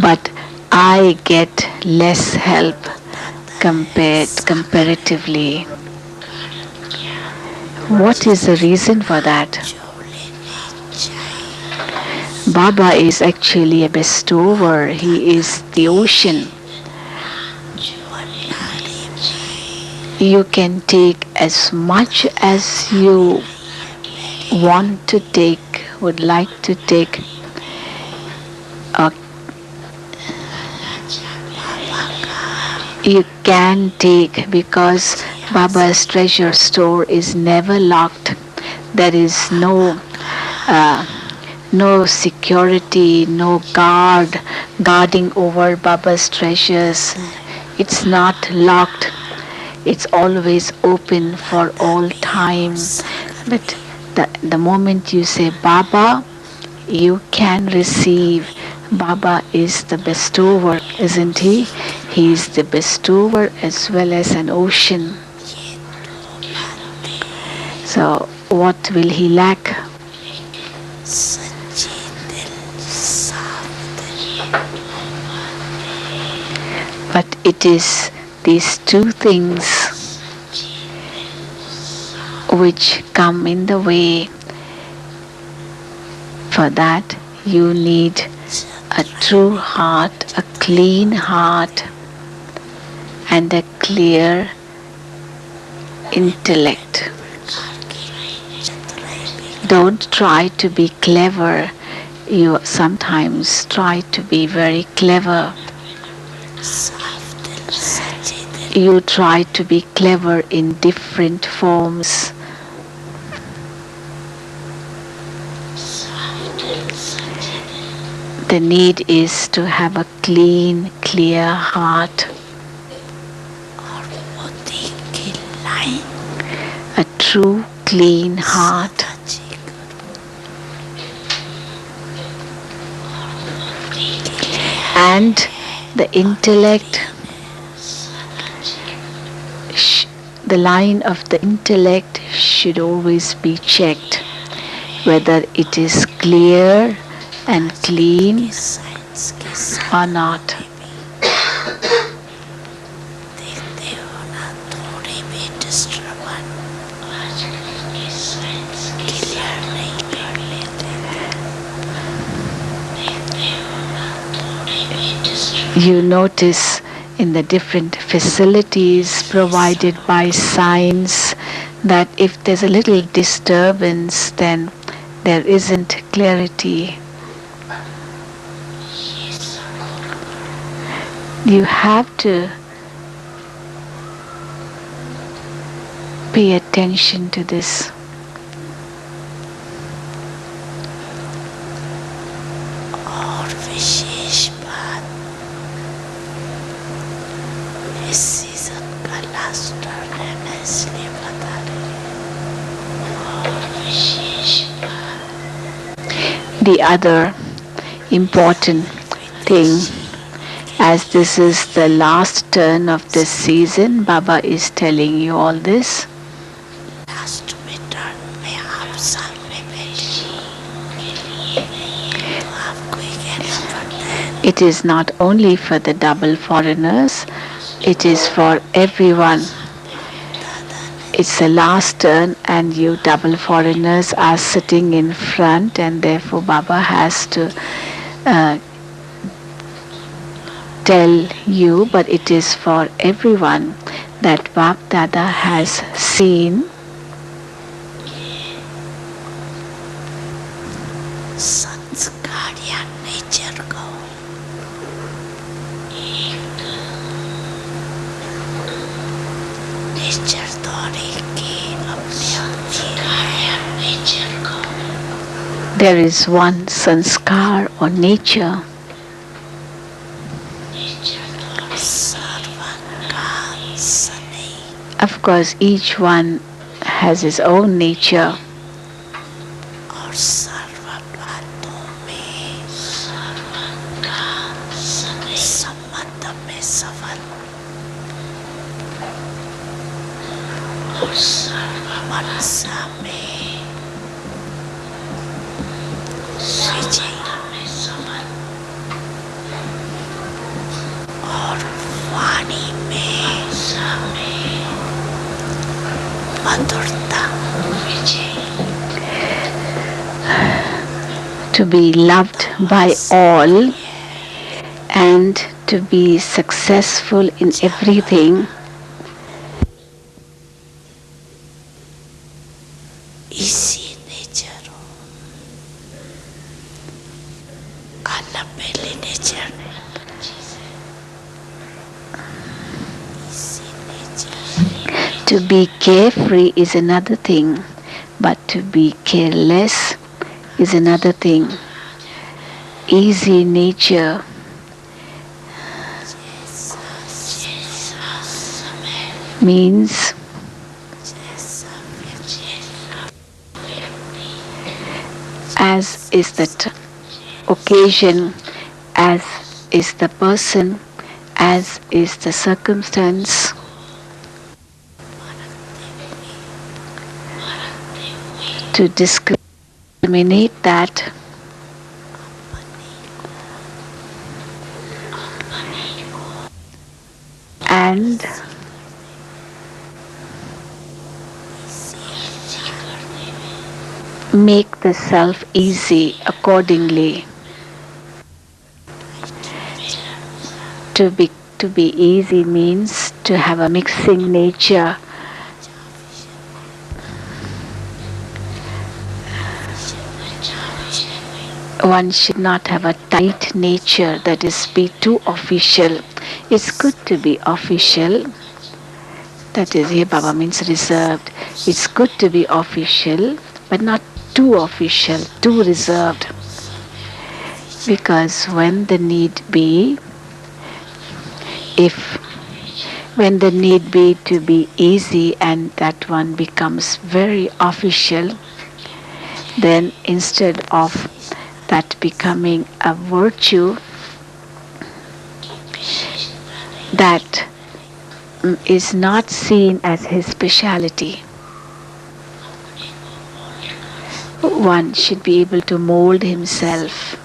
But I get less help comparatively. What is the reason for that? Baba is actually a bestower. He is the ocean. You can take as much as you want to take, would like to take. You can take, because Baba's treasure store is never locked. There is no security, no guarding over Baba's treasures. It's not locked. It's always open for all time. But the moment you say Baba, you can receive. Baba is the bestower, isn't he? He is the bestower as well as an ocean. So what will he lack? But it is these two things which come in the way. For that you need a true heart, a clean heart, and a clear intellect. Don't try to be clever. You sometimes try to be very clever. You try to be clever in different forms. The need is to have a clean, clear heart. A true, clean heart. And the intellect, the line of the intellect should always be checked. whether it is clear and clean science के or not. देखते हो ना थोड़ी भी disturbance clear नहीं कर लेते देखते हो ना थोड़ी भी disturbance You notice in the different facilities provided by science that if there's a little disturbance, then there isn't clarity. You have to pay attention to this. और विशेष बात इस सीजन का लास्ट टर्न है मैं इसलिए बता रही हूँ और विशेष बात The other important thing, as this is the last turn of this season, Baba is telling you all this. Last में टर्न में आप सामने बैठे के लिए नहीं है तो आपको ये कहना पड़ता है It is not only for the double foreigners, it is for everyone. It's the last turn and you double foreigners are sitting in front, and therefore Baba has to tell you, but it is for everyone, that Bap Dada has seen संस्कार या nature को एक nature दौरे के अपने संस्कार या nature को there is one sanskar or nature. Of course, each one has his own nature. और सर्व बातों में संबंध में सफल और सर्व मनसा में विजय और वाणी में मधुरता To be loved by all and to be successful in everything इसी नेचर हो काला पहले नेचर इसी nature to be carefree is another thing, but to be careless is another thing. Easy nature means as is the occasion, as is the person, as is the circumstance. To discriminate that and make the self easy accordingly. To be easy means to have a mixing nature. One should not have a tight nature, that is, be too official. It's good to be official. That is, here Baba means reserved. It's good to be official, but not too official, too reserved. Because when the need be to be easy and that one becomes very official, then instead of that becoming a virtue, that is not seen as his speciality. One should be able to mold himself.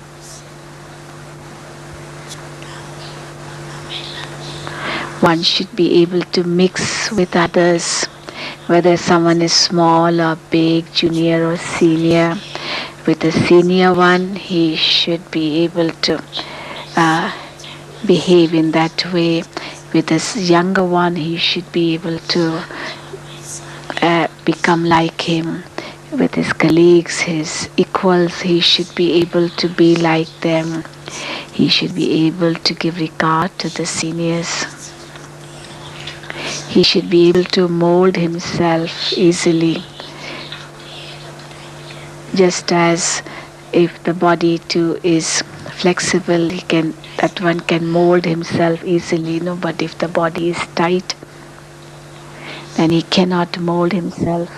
One should be able to mix with others, whether someone is small or big, junior or senior. With a senior one, he should be able to uh, behave in that way. With a younger one, he should be able to become like him. With his colleagues, his equals, he should be able to be like them. He should be able to give regard to the seniors. He should be able to mold himself easily, just as if the body too is flexible, that one can mold himself easily. No, but if the body is tight, then he cannot mold himself.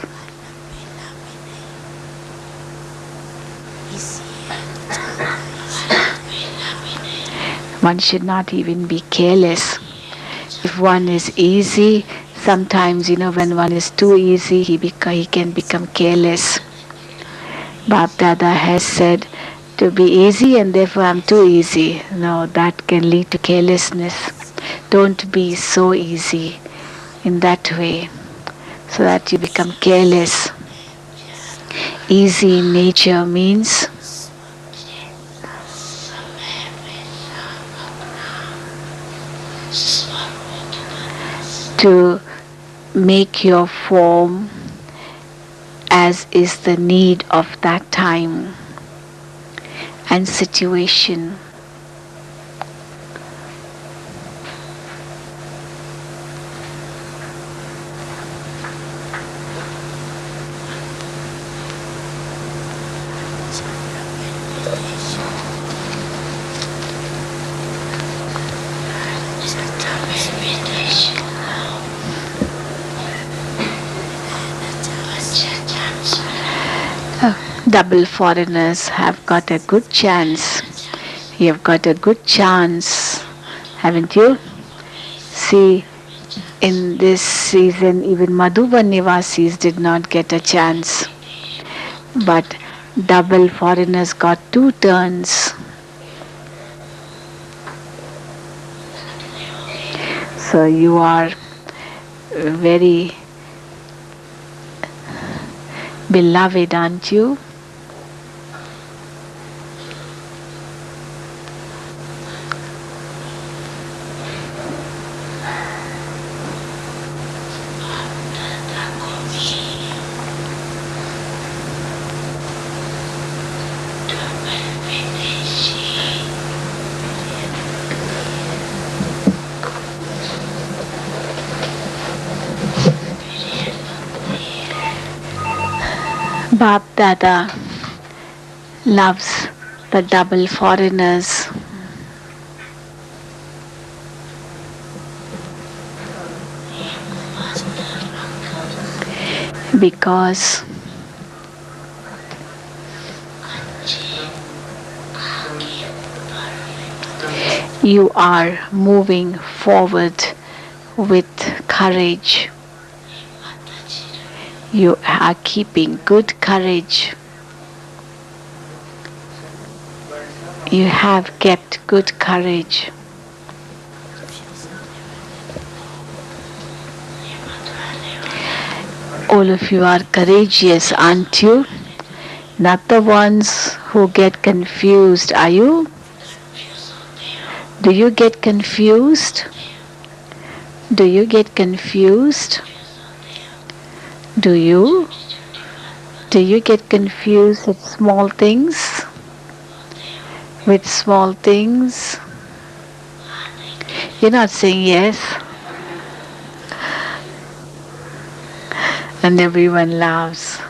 One should not even be careless. If one is easy, sometimes when one is too easy, he can become careless. Bab Dada has said to be easy and therefore I'm too easy. No, that can lead to carelessness. Don't be so easy in that way so that you become careless. Easy in nature means to make your form as is the need of that time and situation. Double foreigners have got a good chance. You have got a good chance, haven't you? See, in this season, even Madhuban Nivasis did not get a chance. But double foreigners got 2 turns. So you are very beloved, aren't you? Bab Dada loves the double foreigners because you are moving forward with courage. You are keeping good courage. You have kept good courage. All of you are courageous, aren't you? Not the ones who get confused, are you? Do you get confused? Do you get confused? Do you? Do you get confused with small things? With small things? You're not saying yes. And everyone laughs.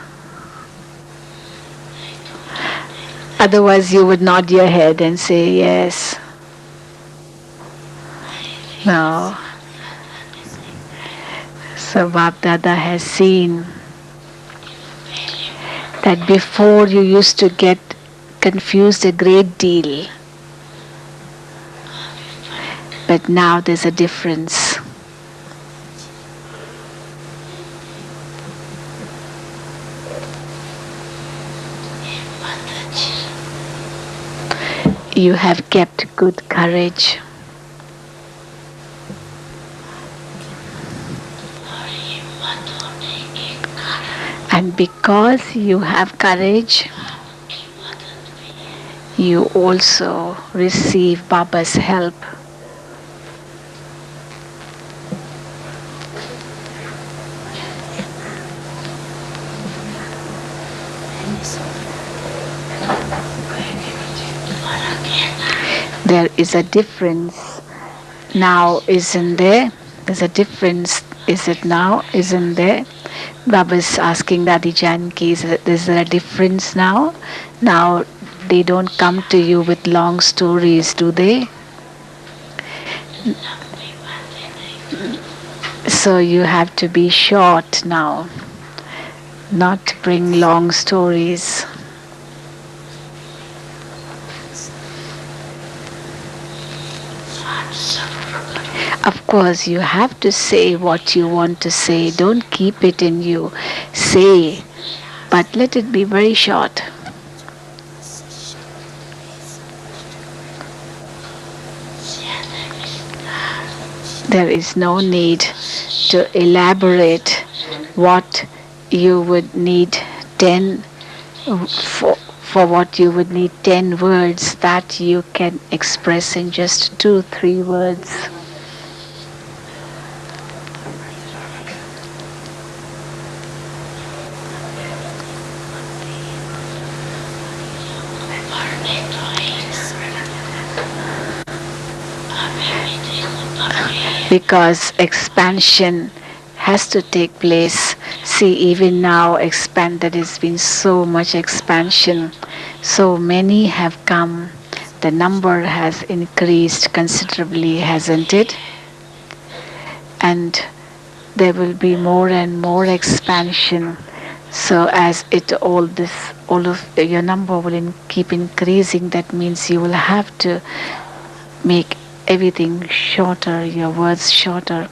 Otherwise you would nod your head and say yes. No. So Bab Dada has seen that before you used to get confused a great deal. But now there's a difference. You have kept good courage. And because you have courage, you also receive Baba's help. There is a difference now, isn't there? There's a difference, is it now? Isn't there? Baba is asking Dadi Janki, is there a difference now? Now they don't come to you with long stories, do they? So you have to be short now, not bring long stories. Of course, you have to say what you want to say. Don't keep it in you. Say, but let it be very short. There is no need to elaborate what you would need 10 for what you would need 10 words that you can express in just 2-3 words. Because expansion has to take place. See, even now there has been so much expansion. So many have come. The number has increased considerably, hasn't it? And there will be more and more expansion. So as all of your number will keep increasing, that means you will have to make everything shorter, your words shorter.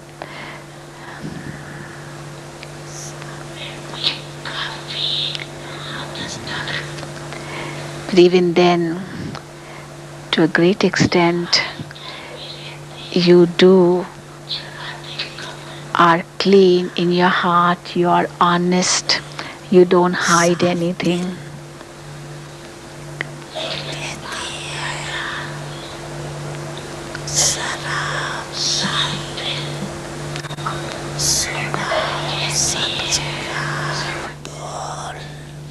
But even then, to a great extent, you are clean in your heart, you are honest, you don't hide anything.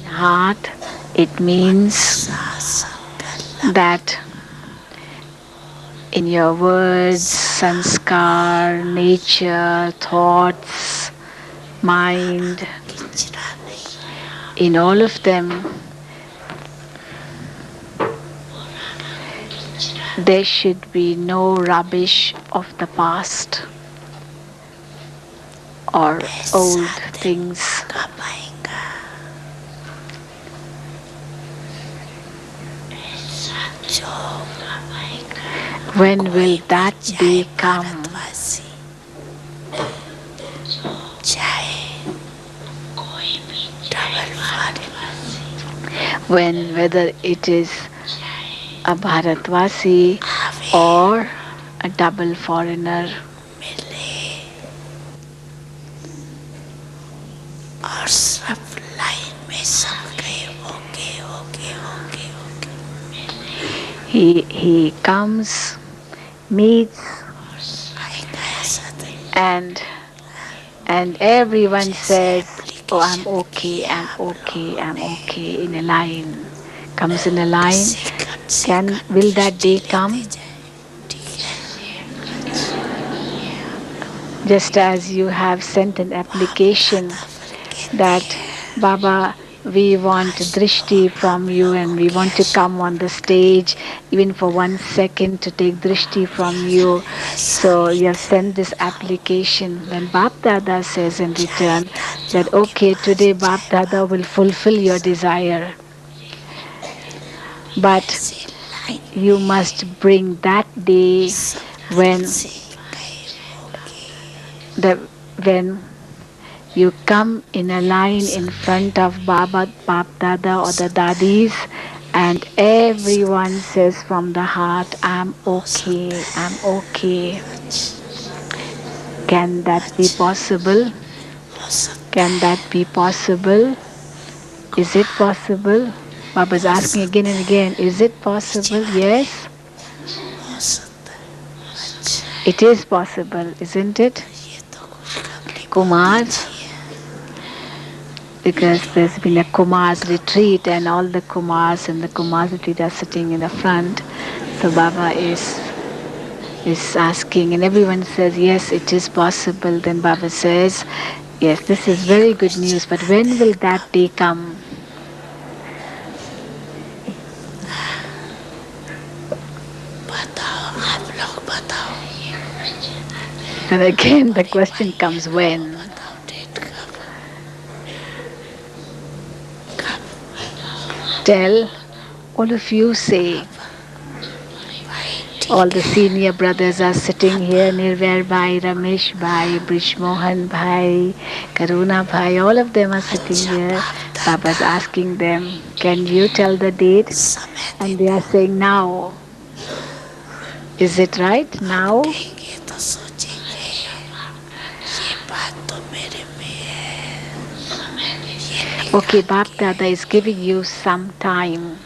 Heart, it means that in your words, sanskar, nature, thoughts, mind, in all of them, there should be no rubbish of the past or old things. When will that day come? When, whether it is a Bharatvasi or a double foreigner, he comes, meets, and everyone says, oh, I'm okay, in a line. Comes in a line. Will that day come? Just as you have sent an application that Baba, we want drishti from you and we want to come on the stage even for 1 second to take drishti from you. So you have sent this application. Then Bap Dada says in return that okay, today Bap Dada will fulfill your desire. But you must bring that day when you come in a line in front of Baba, Bap Dada or the Dadis And everyone says from the heart, I'm okay, I'm okay. Can that be possible? Can that be possible? Is it possible? Baba is asking again and again, is it possible? Yes, it is possible, isn't it? Kumars, because there's been a Kumars retreat and all the Kumars and the Kumars retreat are sitting in the front. So Baba is asking and everyone says, yes, it is possible. Then Baba says, yes, this is very good news, but when will that day come? And again the question comes, when? Tell, all of you say. All the senior brothers are sitting here, Nirvair Bhai, Ramesh Bhai, Brish Mohan Bhai, Karuna Bhai, all of them are sitting here. Baba's asking them, can you tell the date? And they are saying now. Is it right? Now? Okay, Bap Dada is giving you some time.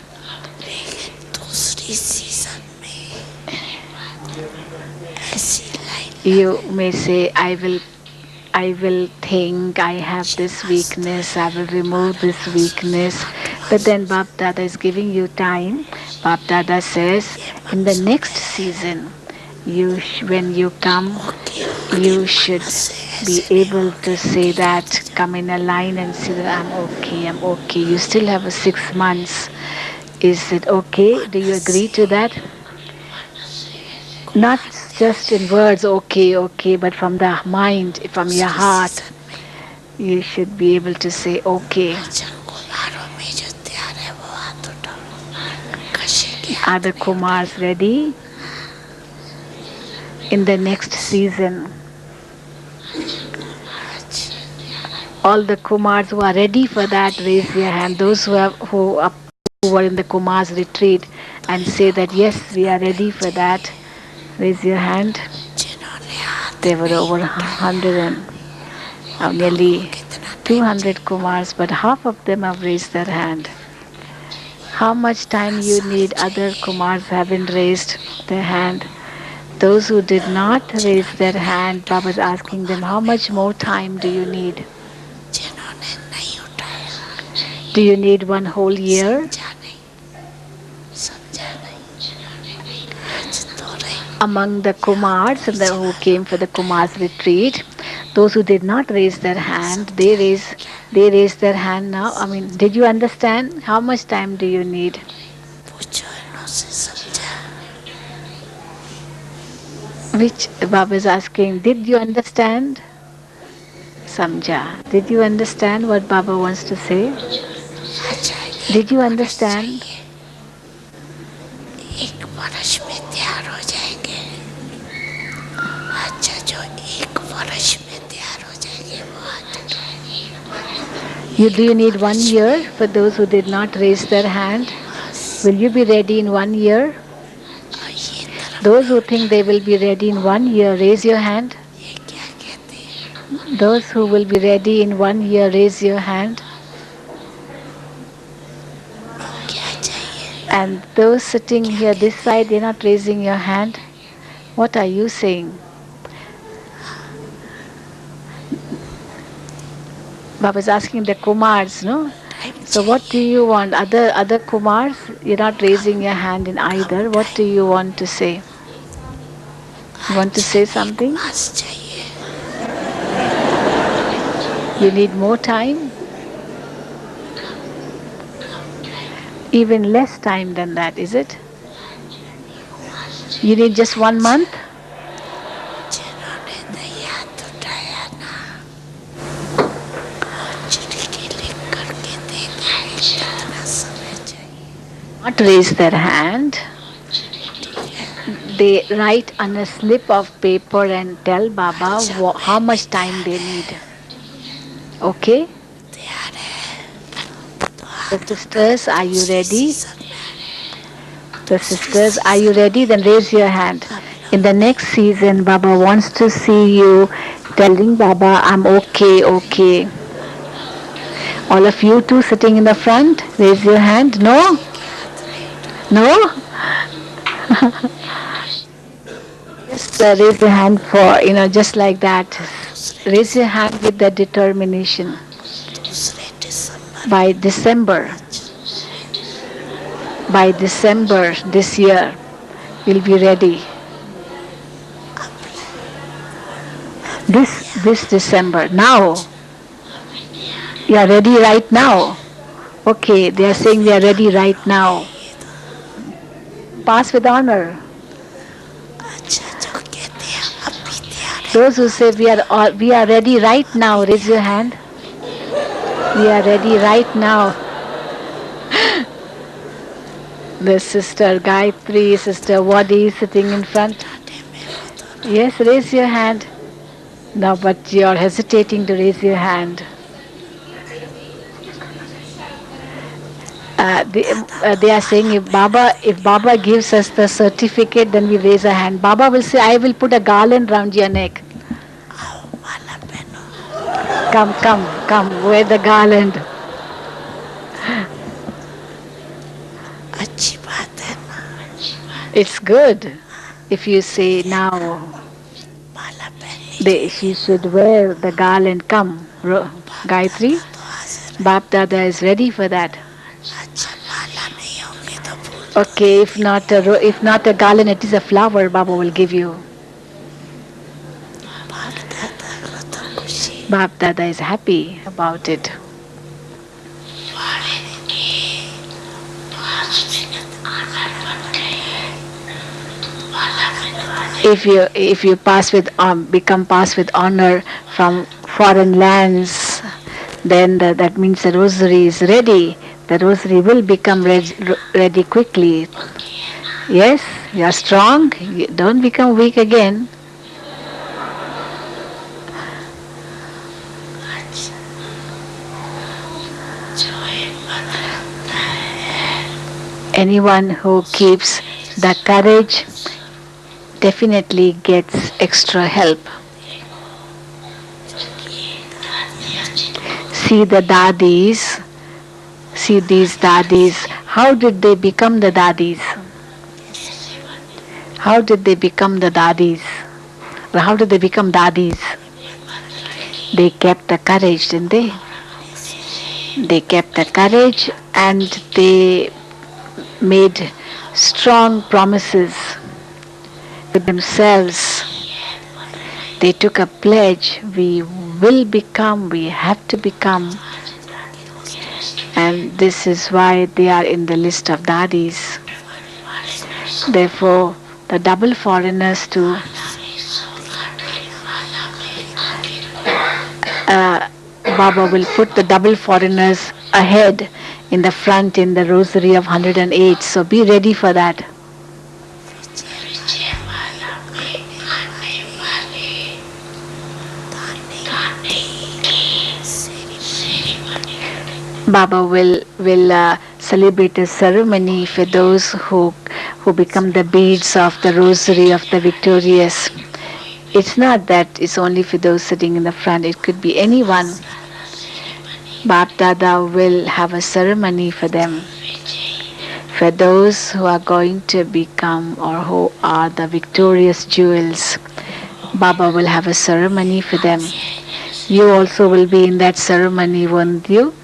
You may say, I will think I have this weakness, I will remove this weakness. But then Bap Dada is giving you time. Bap Dada says, in the next season, when you come, you should be able to say that, come in a line and say that I'm okay, I'm okay. You still have 6 months. Is it okay? Do you agree to that? Not just in words, okay, okay, but from the mind, from your heart, you should be able to say, okay. Are the Kumars ready? In the next season, all the Kumars who are ready for that, raise their hand. Those who were in the Kumars retreat and say that yes, we are ready for that, raise your hand. There were over 100 and nearly 200 Kumars, but half of them have raised their hand. How much time you need? Other Kumars haven't raised their hand. Those who did not raise their hand, Baba is asking them, how much more time do you need? Do you need one whole year? Among the Kumars and who came for the Kumars retreat, those who did not raise their hand, they raise their hand now. I mean, did you understand? How much time do you need? Which Baba is asking, did you understand? Samjha. Did you understand what Baba wants to say? Did you understand? Do you need 1 year for those who did not raise their hand? Will you be ready in 1 year? Those who think they will be ready in 1 year, raise your hand. Those who will be ready in 1 year, raise your hand. And those sitting here this side, they're not raising your hand. What are you saying? Baba is asking the Kumars, no? So what do you want? Other Kumars, you're not raising your hand in either. What do you want to say? You want to say something? You need more time? Even less time than that, is it? You need just 1 month? Not raise their hand. They write on a slip of paper and tell Baba how much time they need. Okay? The sisters, are you ready? The sisters, are you ready? Then raise your hand. In the next season, Baba wants to see you telling Baba, I'm okay, okay. All of you two sitting in the front, raise your hand. No? No? Just raise your hand for, just like that. Raise your hand with the determination. By December this year, we'll be ready. This December. Now. You are ready right now. Okay, they are saying we are ready right now. Pass with honor. Those who say we are ready right now, raise your hand. We are ready right now. The sister Gayatri, sister Wadi sitting in front. Yes, raise your hand. No, but you are hesitating to raise your hand. They are saying if Baba gives us the certificate, then we raise a hand. Baba will say, I will put a garland round your neck. Come, wear the garland. It's good if you say now. She should wear the garland. Come, Gayatri. Bap Dada is ready for that. Okay, if not a garland, it is a flower Baba will give you. Bap Dada is happy about it. If you become pass with honor from foreign lands, then that means the rosary is ready. The rosary will become ready quickly. Yes, you are strong. You don't become weak again. Anyone who keeps the courage definitely gets extra help. See the dadis. See these dadis. How did they become the dadis? How did they become the dadis? Or how did they become dadis? They kept the courage, didn't they? They kept the courage and they made strong promises to themselves. They took a pledge. We have to become. And this is why they are in the list of dadis. Therefore, the double foreigners too. Baba will put the double foreigners ahead in the front in the rosary of 108. So be ready for that. Baba will celebrate a ceremony for those who become the beads of the rosary of the victorious. It's not that it's only for those sitting in the front. It could be anyone. Bap Dada will have a ceremony for them. For those who are going to become or who are the victorious jewels, Baba will have a ceremony for them. You also will be in that ceremony, won't you?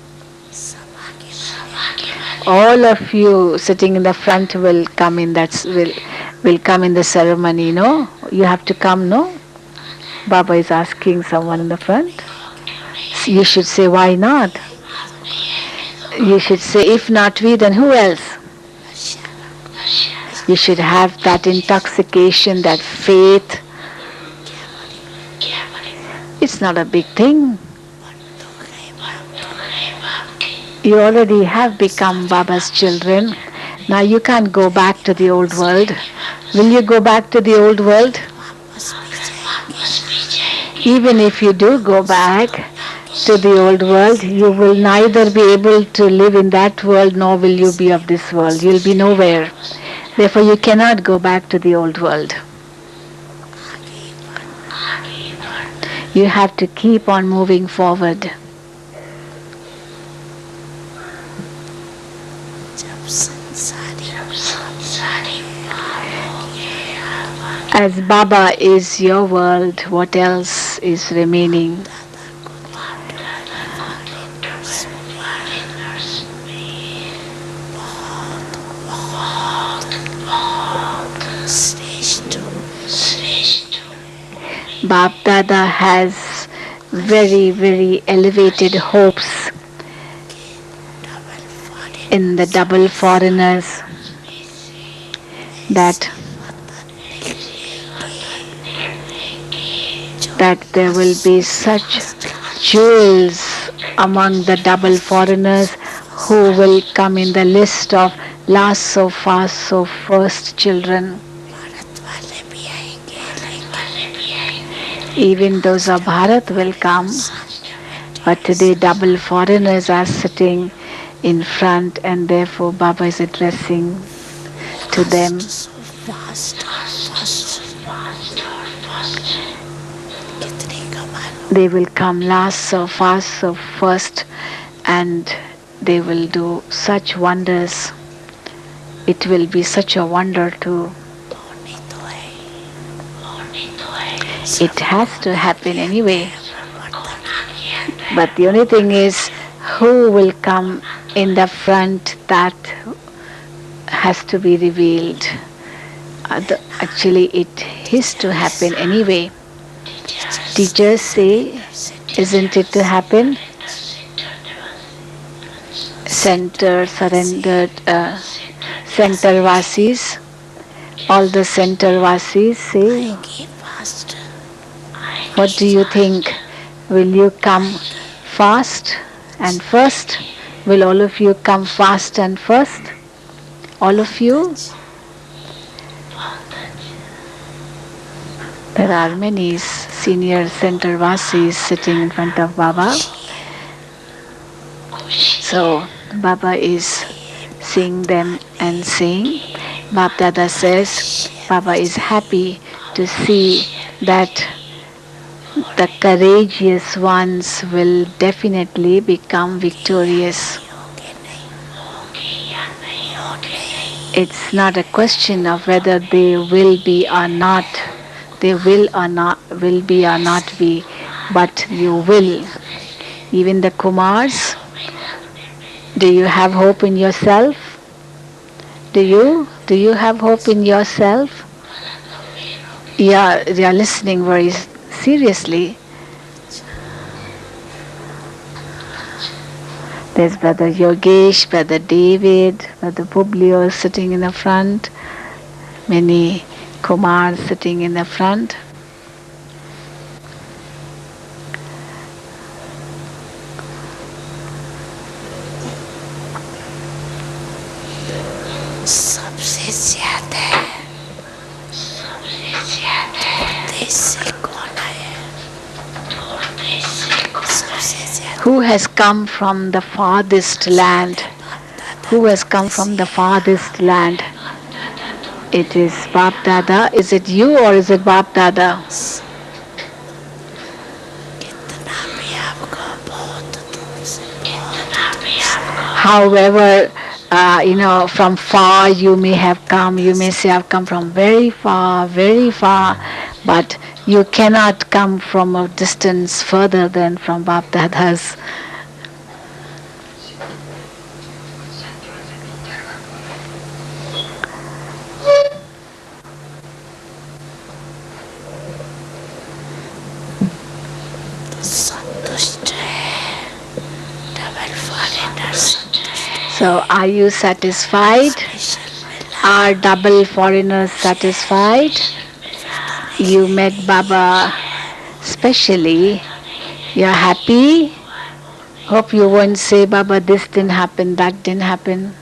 All of you sitting in the front will come in will come in the ceremony, no? You have to come, no? Baba is asking someone in the front. You should say, why not? You should say, if not we, then who else? You should have that intoxication, that faith. It's not a big thing. You already have become Baba's children. Now you can't go back to the old world. Will you go back to the old world? Even if you do go back to the old world, you will neither be able to live in that world nor will you be of this world. You'll be nowhere. Therefore, you cannot go back to the old world. You have to keep on moving forward. As Baba is your world, what else is remaining? Bap Dada has very, very elevated hopes in the double foreigners that there will be such jewels among the double foreigners who will come in the list of last so fast so first children. Even those of Bharat will come, but today double foreigners are sitting in front, and therefore Baba is addressing to them. They will come last so fast so first, and they will do such wonders. It will be such a wonder too. It has to happen anyway. But the only thing is, who will come in the front, that has to be revealed. Actually, it is to happen anyway. Teachers say, isn't it to happen? Center, surrendered, center vasis, all the center vasis say, what do you think? Will you come fast and first? Will all of you come fast and first? All of you? There are many senior center vasis sitting in front of Baba. So Baba is seeing them and saying, Bap Dada says, Baba is happy to see that the courageous ones will definitely become victorious. It's not a question of whether they will be or not. They will be or not be, but you will. Even the Kumars, do you have hope in yourself? Do you? Do you have hope in yourself? Yeah, they are listening very seriously. There's Brother Yogesh, Brother David, Brother Publio sitting in the front, many Kumars sitting in the front. Who has come from the farthest land? Who has come from the farthest land? It is Bap Dada. Is it you or is it Bap Dada? However, from far you may have come. You may say, I've come from very far, but you cannot come from a distance further than from Bap Dada's. So are you satisfied? Are double foreigners satisfied? You met Baba specially. You're happy? Hope you won't say, Baba, this didn't happen, that didn't happen.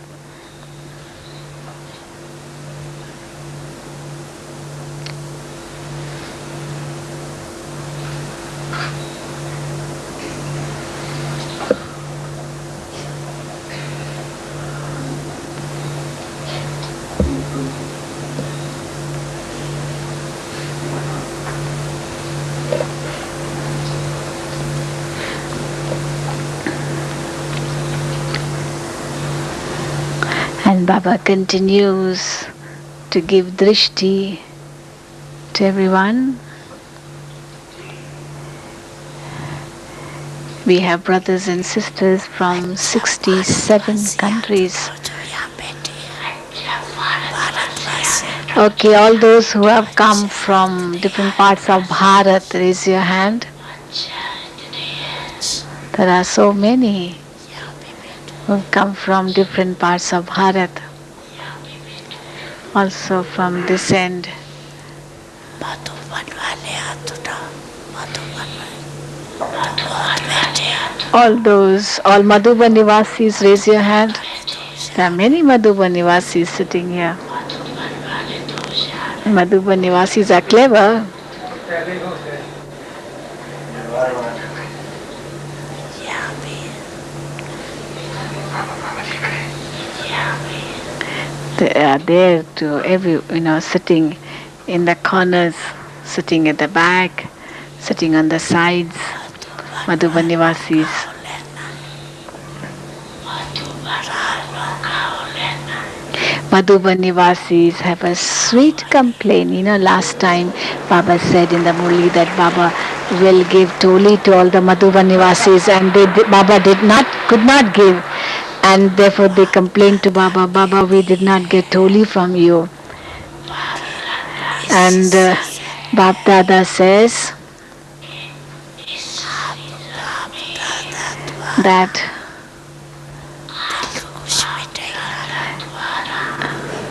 Baba continues to give drishti to everyone. We have brothers and sisters from 67 countries. Okay, all those who have come from different parts of Bharat, raise your hand. There are so many who have come from different parts of Bharat. Also from this end. All Madhuban Nivasis, raise your hand. There are many Madhuban Nivasis sitting here. Madhuban Nivasis are clever. They are there to sitting in the corners, sitting at the back, sitting on the sides. Madhuban Nivasis. Madhuban Nivasis have a sweet complaint. Last time Baba said in the Murli that Baba will give Toli to all the Madhuban Nivasis, and Baba could not give. And therefore they complained to Baba, Baba, we did not get Toli from you. And Bab Dada says that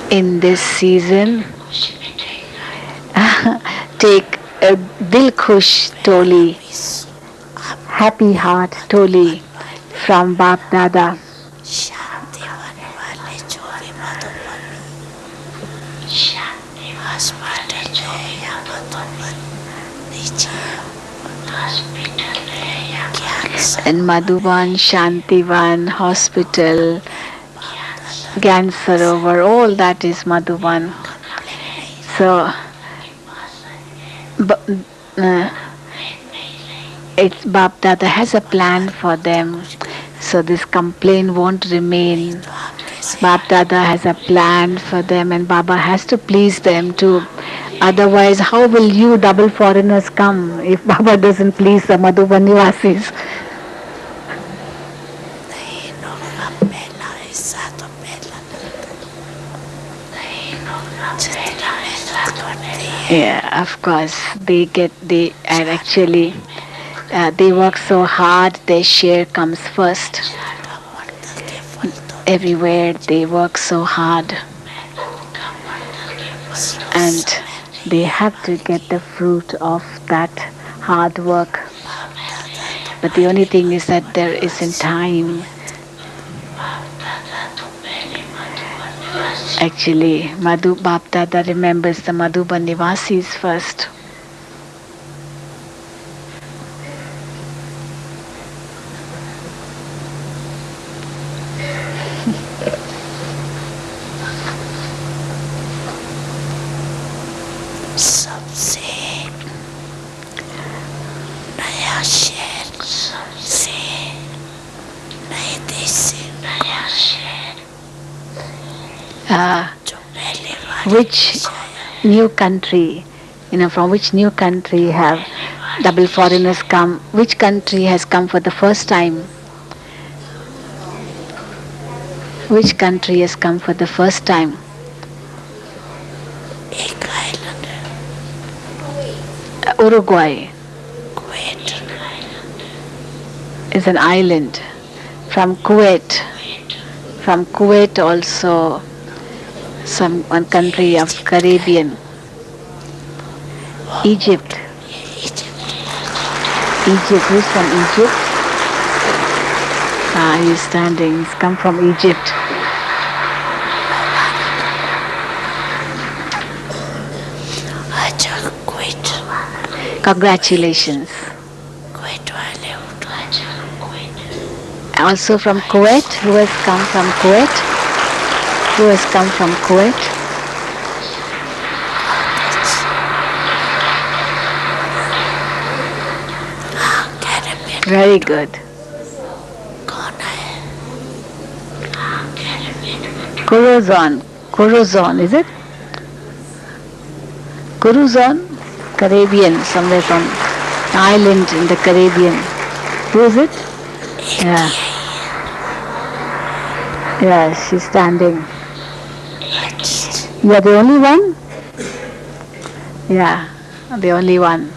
in this season, take a Dil Khush Toli, happy heart Toli from Bab Dada. And Madhuban, Shantivan, hospital, Gyan Sarovar, all that is Madhuban. So, it's Bab Dada has a plan for them, so this complaint won't remain. Bab Dada has a plan for them, and Baba has to please them too. Otherwise, how will you double foreigners come if Baba doesn't please the Madhuban Nivasis? Yeah, of course. They work so hard, their share comes first. Everywhere they work so hard. And they have to get the fruit of that hard work. But the only thing is that there isn't time. Actually, Bab Dada remembers the Madhuban Nivasis first. Which new country, from which new country have double foreigners come? Which country has come for the first time? Which country has come for the first time? Uruguay is an island. From Kuwait. From Kuwait also one country of Caribbean. Egypt. Who's from Egypt? He's standing. He's come from Egypt. Congratulations. Also from Kuwait. Who has come from Kuwait? Who has come from Kuwait? Very good. Corazon. Corazon, is it? Corazon? Caribbean, somewhere from island in the Caribbean. Who is it? Yeah. Yeah, she's standing. You are the only one? Yeah, the only one.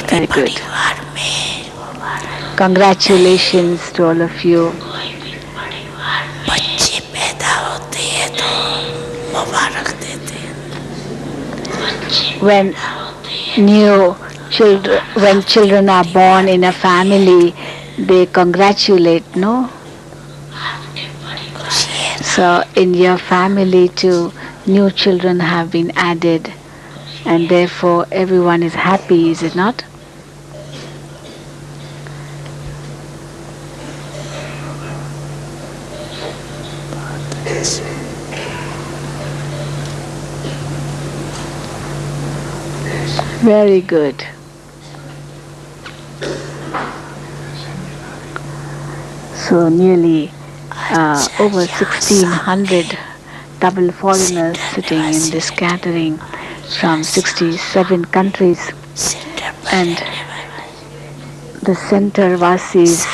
Very good. Congratulations to all of you. When when children are born in a family, they congratulate, no? So in your family too, new children have been added, and therefore everyone is happy, is it not? Very good. So nearly over 1600 double foreigners sitting in this gathering from 67 countries, and the center Vasis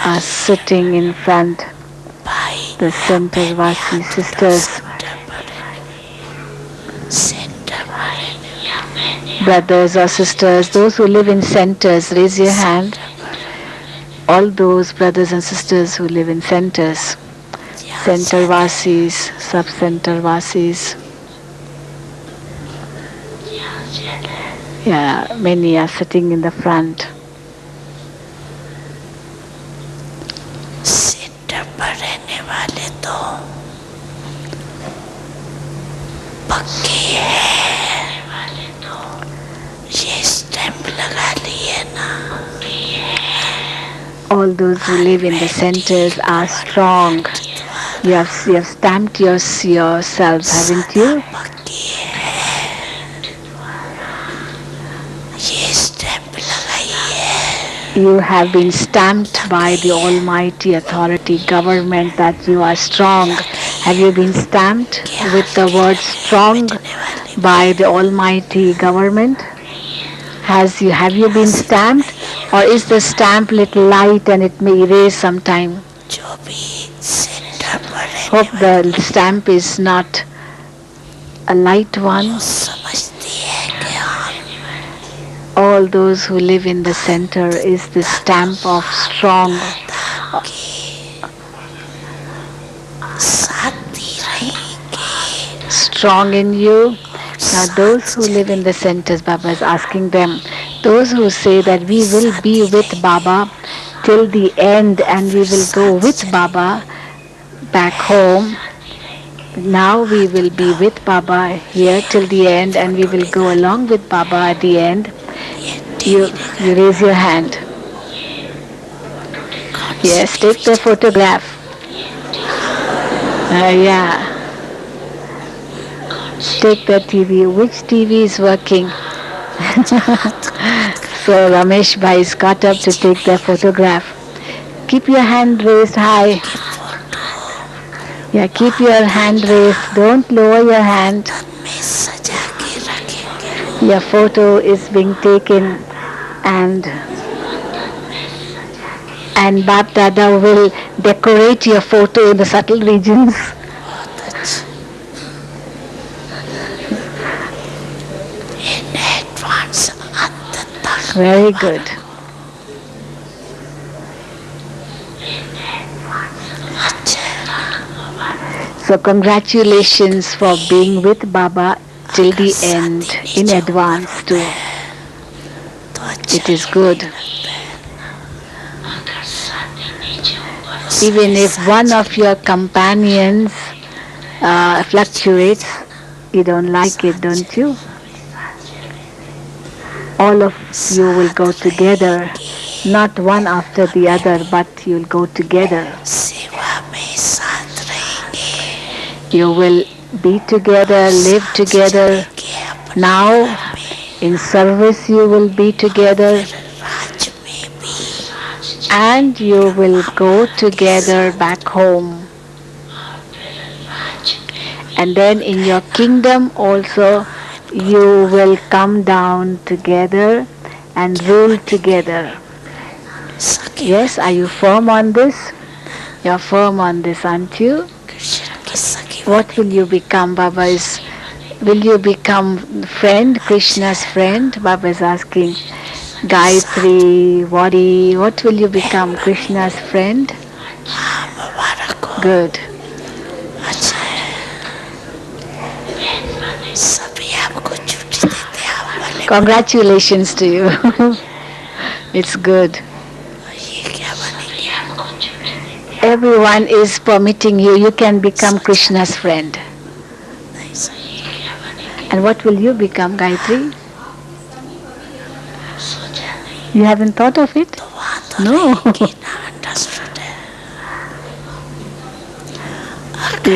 are sitting in front, the center Vasi sisters, brothers or sisters, those who live in centers, raise your hand. All those brothers and sisters who live in centers, center Vasis, sub-center Vasis. Yeah, many are sitting in the front. All those who live in the centers are strong. You have stamped yourselves, haven't you? You have been stamped by the Almighty Authority Government that you are strong. Have you been stamped with the word strong by the Almighty Government? Have you been stamped, or is the stamp little light and it may erase sometime? Hope the stamp is not a light one. All those who live in the center is the stamp of strong. Strong in you. Now those who live in the centers, Baba is asking them, those who say that we will be with Baba till the end and we will go with Baba back home. Now we will be with Baba here till the end and we will go along with Baba at the end. You raise your hand. Yes, take the photograph. Yeah. Take the TV. Which TV is working? So Ramesh Bhai is got up to take the photograph. Keep your hand raised high. Yeah, keep your hand raised. Don't lower your hand. Your photo is being taken, and Bap Dada will decorate your photo in the subtle regions. Very good. So congratulations for being with Baba till the end in advance too. It is good. Even if one of your companions fluctuates, you don't like it, don't you? All of you will go together, not one after the other, but you'll go together. You will be together, live together. Now, in service you will be together. and you will go together back home. And then in your kingdom also you will come down together and rule together. Yes, are you firm on this? You're firm on this, aren't you? What will you become? Will you become friend, Krishna's friend? Baba is asking. Gayatri, Vadi, what will you become? Krishna's friend? Good. Congratulations to you. It's good. Everyone is permitting you. You can become Krishna's friend. And what will you become, Gayatri? You haven't thought of it? No.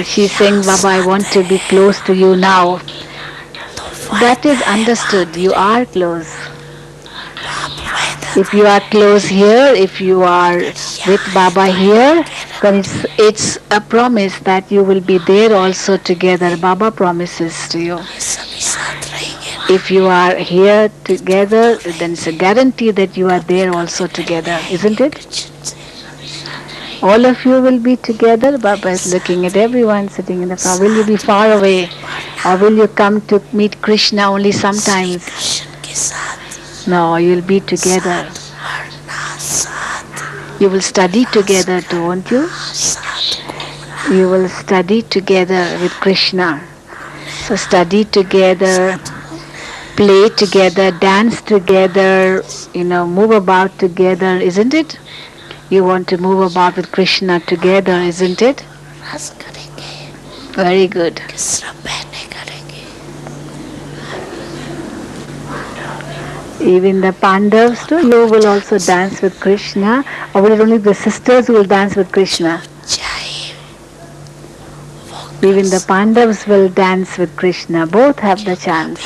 She's saying, Baba, I want to be close to you now. That is understood. You are close. If you are close here, if you are with Baba here, then it's a promise that you will be there also together. Baba promises to you. If you are here together, then it's a guarantee that you are there also together, isn't it? All of you will be together. Baba is looking at everyone sitting in the car. Will you be far away? Or will you come to meet Krishna only sometimes? No, you'll be together. You will study together too, won't you? You will study together with Krishna. So study together, play together, dance together, move about together, isn't it? You want to move about with Krishna together, isn't it? Very good. Even the Pandavas too, you will also dance with Krishna, or will it only the sisters who will dance with Krishna? Even the Pandavas will dance with Krishna. Both have the chance.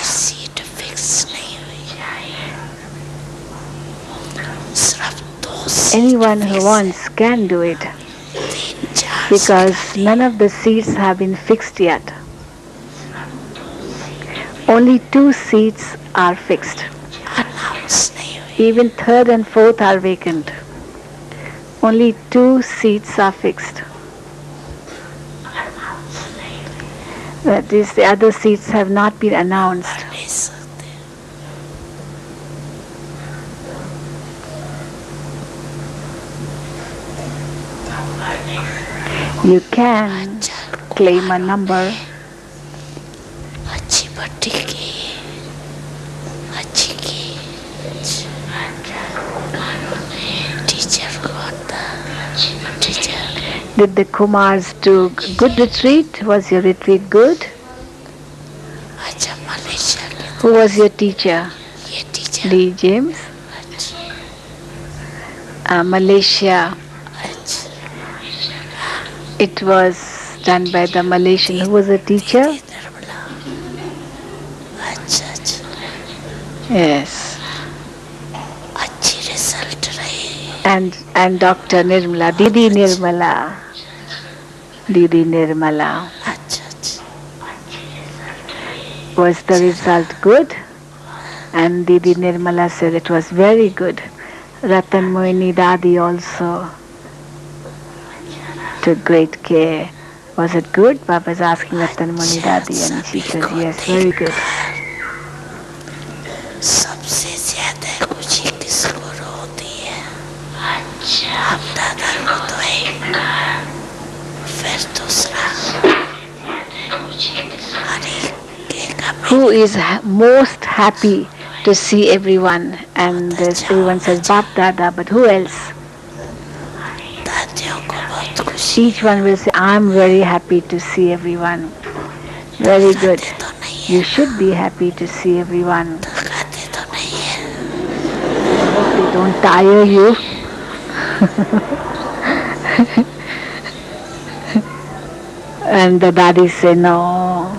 Anyone who wants can do it, because none of the seats have been fixed yet. Only 2 seats are fixed. Even 3rd and 4th are vacant. Only 2 seats are fixed. That is, the other seats have not been announced. You can claim a number. Did the Kumars do good retreat? Was your retreat good? Who was your teacher? Lee James? Malaysia. It was done by the Malaysian. Who was the teacher? Yes. And Dr. Nirmala, Didi Nirmala. Didi Nirmala. Was the result good? And Didi Nirmala said it was very good. Ratan Moini Dadi also took great care. Was it good? Baba is asking Ratan Moini Dadi, and she says yes, very good. Who is most happy to see everyone? And everyone says Bap Dada, but who else? Each one will say, I'm very happy to see everyone. Very good. You should be happy to see everyone. I hope they don't tire you. And the daddies say no.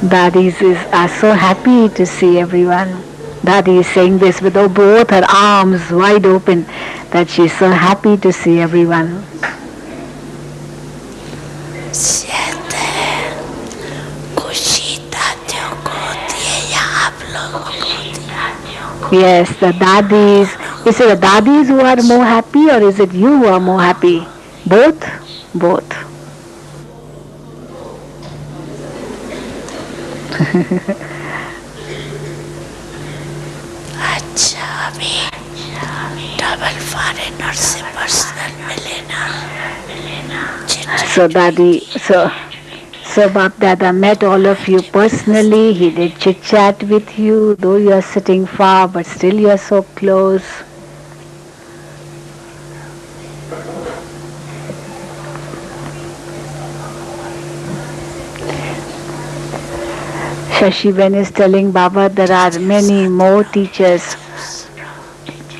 Are so happy to see everyone. Daddy is saying this with both her arms wide open, that she's so happy to see everyone. Siente खुशी दादियों को होती है या आप लोगों को होती है? Yes, the daddies. Is it the daddies who are more happy or is it you who are more happy? Both? Both. अच्छा अभी डबल फॉरेनर से पर्सनल मिले ना So Daddy, so Bap Dada met all of you personally. He did chit chat with you, though you are sitting far, but still you are so close. Shashiben is telling Baba there are many more teachers.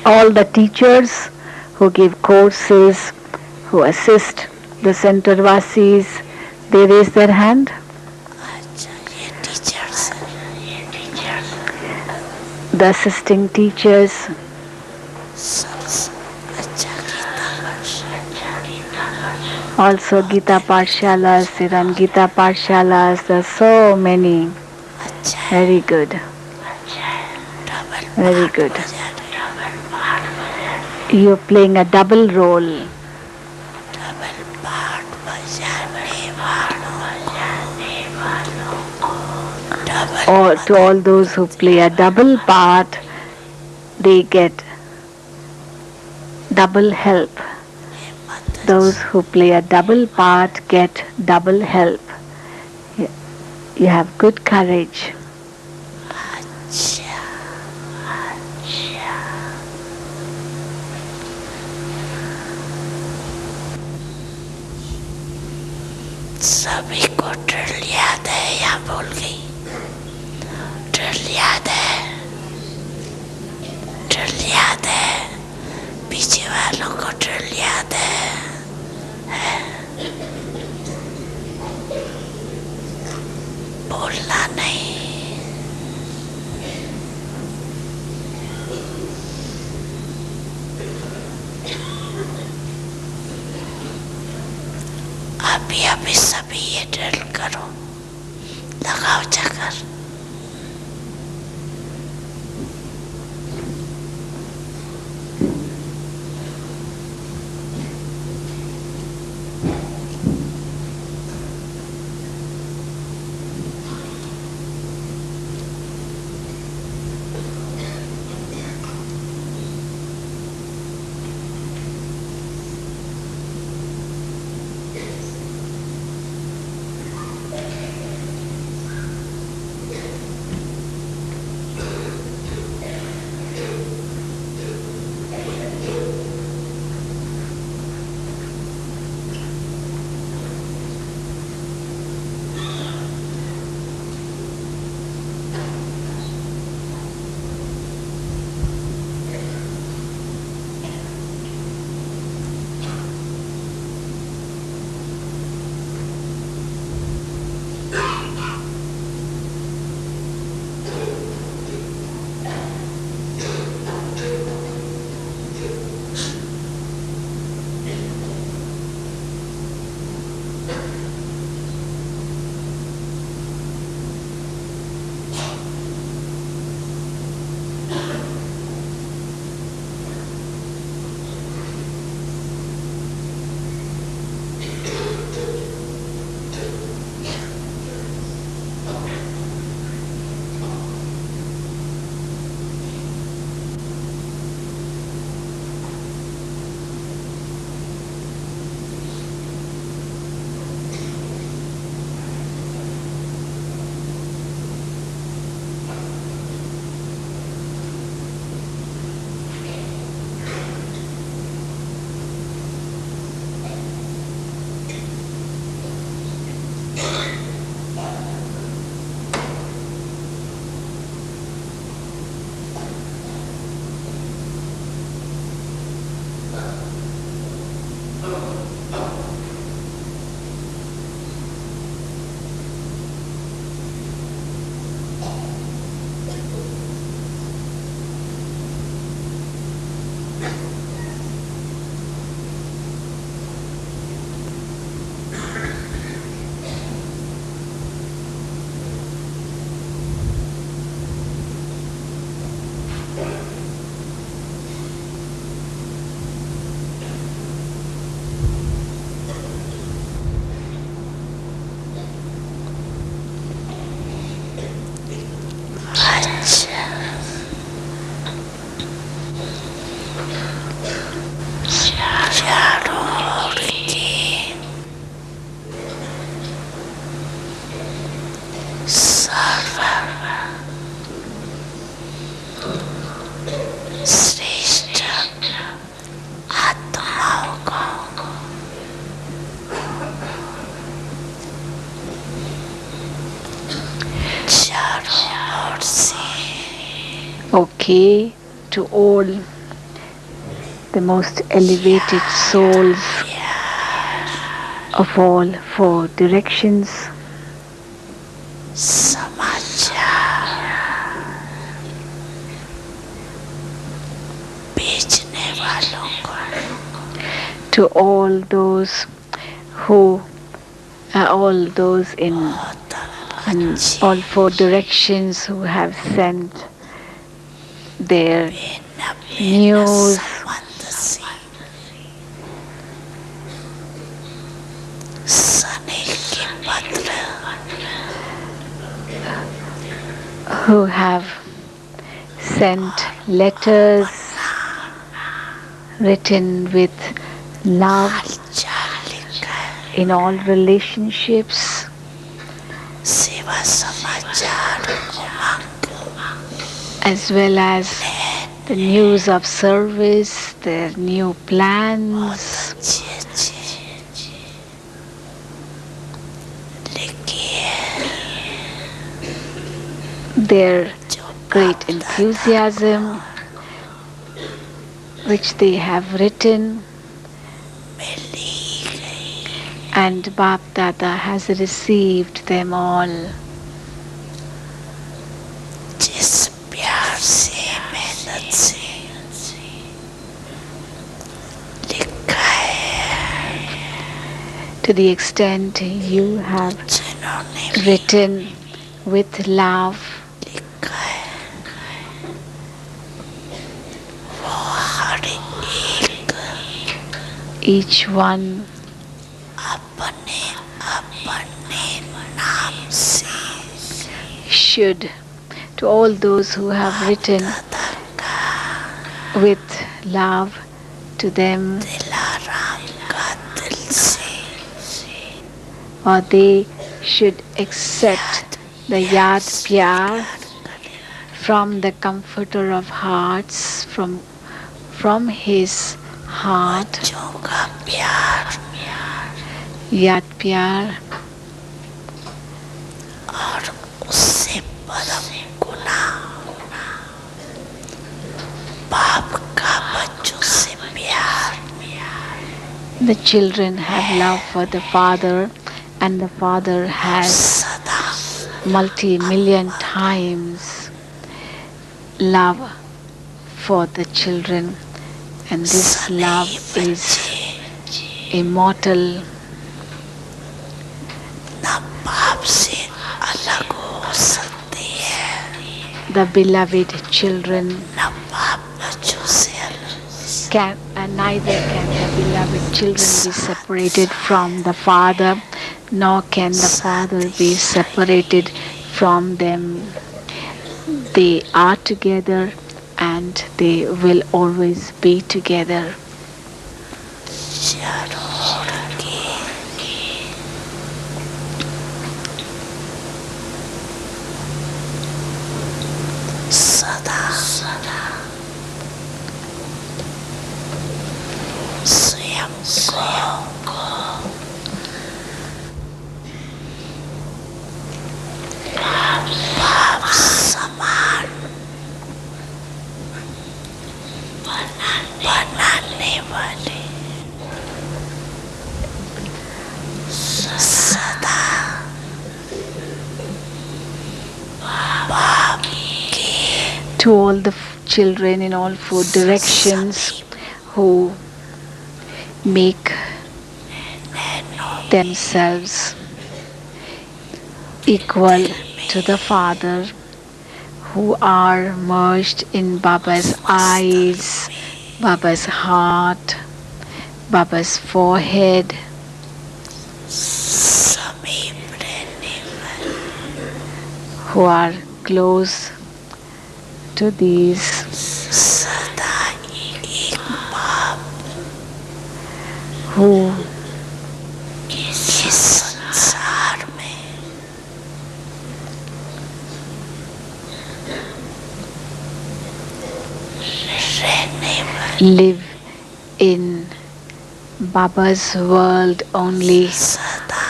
All the teachers who give courses, who assist the Centervasis, they raise their hand. अच्छा ये teachers The assisting teachers, अच्छा also Gita Parshalas, they run Gita Parshalas, there are so many. अच्छा Very good, double very good. बजाने You're playing a double role. Double part बजाने वालों को double Or to all those who play a double part, they get double help. Those who play a double part get double help. You have good courage. अच्छा सभी को drill याद है या भूल गई ड्रिल याद है पीछे वालों को ड्रिल याद है बोलना नहीं अभी सभी ये ड्रिल करो लगाओ चक्कर जरूर की सर्व श्रेष्ठ आत्माओं को चारों ओर से Okay, to all the most elevated souls of all four directions, समाचार बेचने वालों को to all those who all those in all four directions who have sent their news, who have sent letters written with love in all relationships, as well as the news of service, their new plans. Their great enthusiasm which they have written, and Bap Dada has received them all. To the extent you have written with love, each one should, to all those who have written with love to them, or they should accept the Yad Pyar from the Comforter of Hearts, from his heart, Yad Pyar, the children have love for the father, and the father has multi-million times love for the children, and this love is immortal. The beloved children neither can the beloved children be separated from the father, nor can the father be separated from them. They are together and they will always be together. To all the children in all four directions who make themselves equal to the Father, who are merged in Baba's eyes, Baba's heart, Baba's forehead, who are close to these who इस संसार में रहने वाले live in Baba's world only, सदा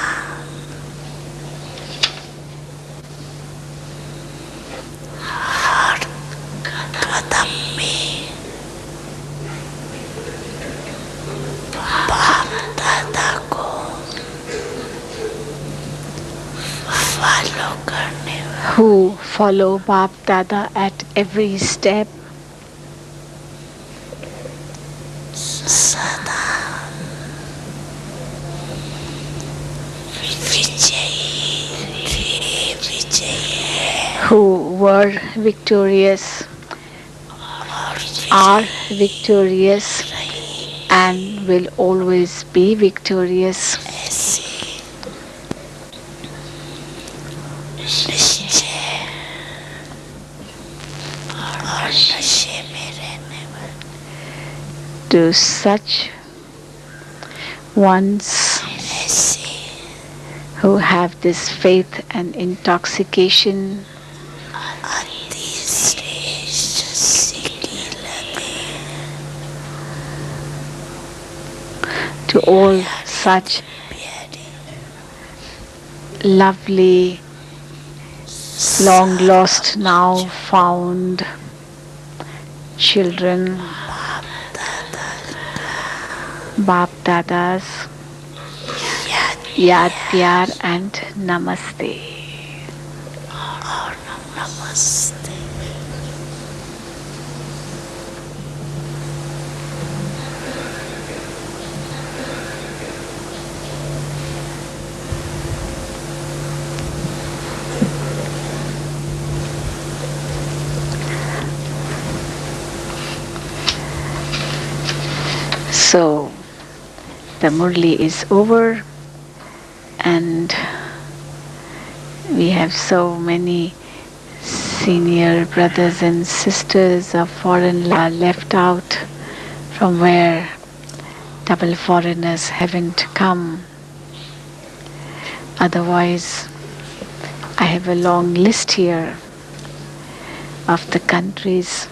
हर कदम में बाप दादा को फॉलो करने वाले who follow Bap Dada at every step, सदा विजयी थे विजयी है who were victorious, और are victorious, रही and will always be victorious. ऐसे निश्चय और नशे में रहने वाले To such ones ऐसे who have this faith and intoxication, अति श्रेष्ठ सिद्धि लगे to all such प्यारे lovely, long lost, now found children, Bap Dadas, Yad Pyar and Namaste. और नमस्ते So, the Murli is over, and we have so many senior brothers and sisters of foreign left out from where double foreigners haven't come. Otherwise, I have a long list here of the countries.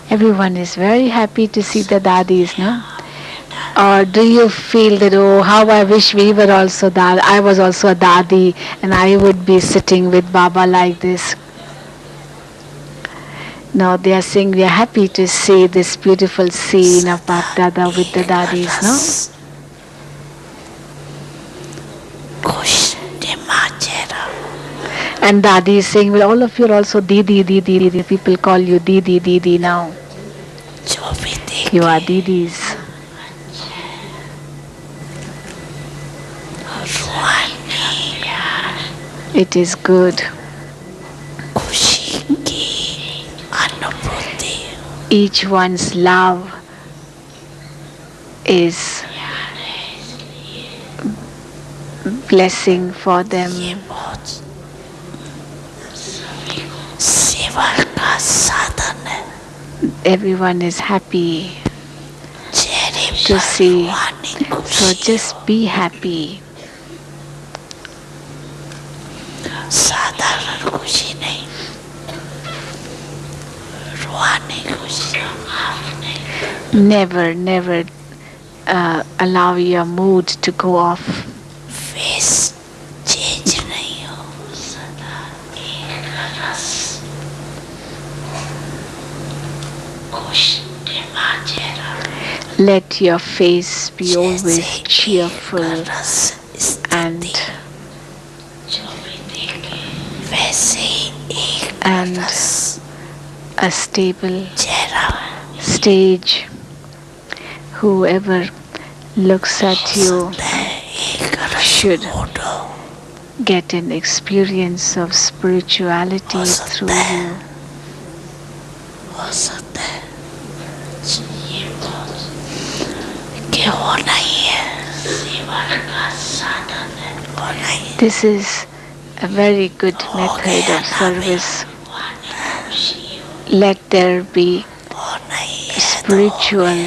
Everyone is very happy to see the dadis, no? Or do you feel that, oh, how I wish we were also dad? I was also a dadi and I would be sitting with Baba like this. No, they are saying we are happy to see this beautiful scene of Bap Dada with the dadis, no? खुश चेहरा And Dadi is saying, well, all of you are also Didi, Didi, Didi. People call you Didi, Didi now. जो भी देखे You are Didis. रूहानी It is good. खुशी की अनुभूति Each one's love is blessing for them. ये बहुत सेवा का साधन है Everyone is happy चेहरे to पर see. रूहानी So खुशी just be happy. साधारण खुशी नहीं रूहानी खुशी Never, never allow your mood to go off. Face change नहीं हो सदा एक रस खुश चेहरा Let your face be always cheerful रस and जो भी देखे वैसे ही एक and रस a stable चेहरा stage. Whoever looks at you एक रस should photo get an experience of spirituality through you. हो सकता है ये बहुत कि वो नहीं है सेवा का साधन है वो नहीं This is a very good method of service. Let there be वो नहीं है spiritual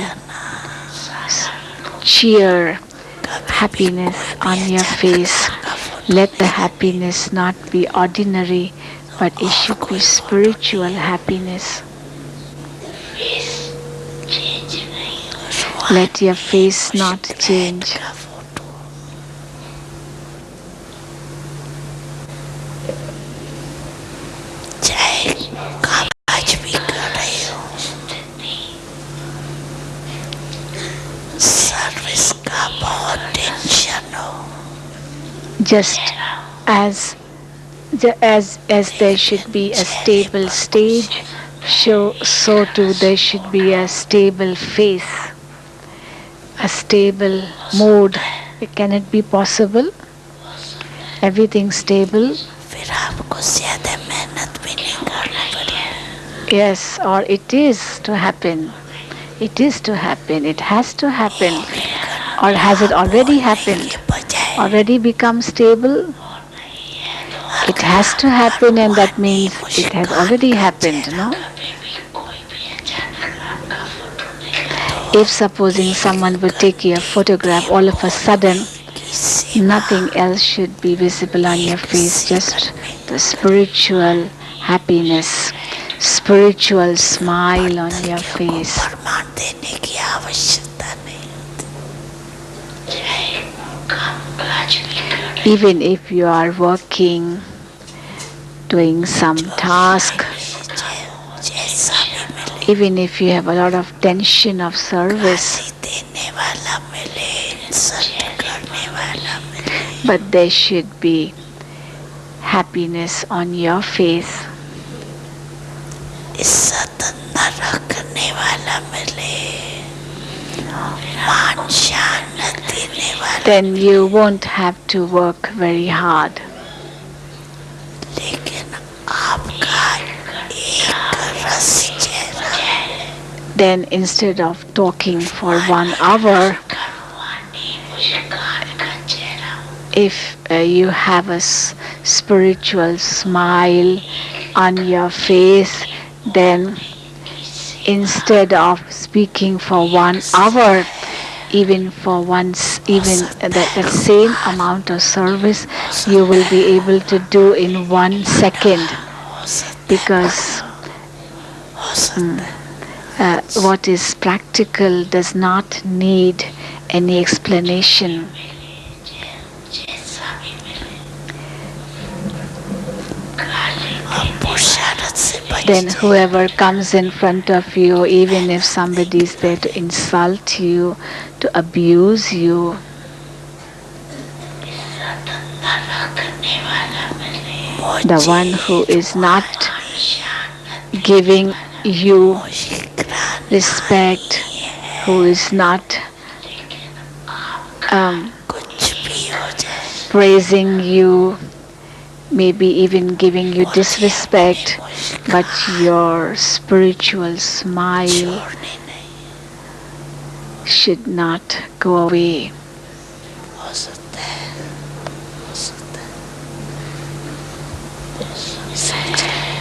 cheer, कभी भी happiness कोई भी on your अचानक face. सा का फोटो Let the लेगा happiness not be ordinary, but it और should be कोई फोटो नहीं spiritual है happiness. फेस चेंज नहीं Let your रूहानी face not मुस्कुराहट change. का फोटो चाहे काम काज भी कर रहे हो सर्विस का बहुत टेंशन हो Just as as there should be a चेहरे stable पर खुशी stage, so too there should be a stable face, a stable mood. Can it be possible? Everything stable? फिर आपको ज्यादा मेहनत भी नहीं करना पड़ेगा Yes, or it is to happen. It is to happen. It has to happen. Or has it already बोलने happened? के बजाय Already become stable? It has to happen, and that रूहानी means it has Muskan already का happened, चेहरा no? कोई भी अचानक आपका फोटो लेगा If supposing someone would take your photograph, all of a sudden nothing else should be visible on your face, just the spiritual happiness, spiritual smile on your face. प्रमाण देने की आवश्यकता नहीं Even if you are working, doing some task, जैसा भी मिले even if you have a lot of tension of service, गाली देने वाला मिले इंसल्ट करने वाला मिले but there should be happiness on your face. इज्जत न रखने वाला मिले मान शान न देने वाला Then you won't have to work very hard. लेकिन आपका एक रस चेहरा Then instead of talking for 1 hour, रूहानी मुस्कान का चेहरा if you have a spiritual smile on your face, then instead of speaking for 1 hour, even for once, even that same amount of service you will be able to do in 1 second, हो सकता because हो सकता what is practical does not need any explanation. जैसा भी मिले आप पुरुषार्थ से बच Then जाए whoever comes in front of you, even if somebody is there to insult you, to abuse you, न रखने वाला मिले the one who is not शान giving you मुस्कुराना respect, who is not कुछ भी हो जाए praising you, maybe even giving you disrespect, but your spiritual smile छोड़ने नहीं should not go away. हो सकता है हो सकता है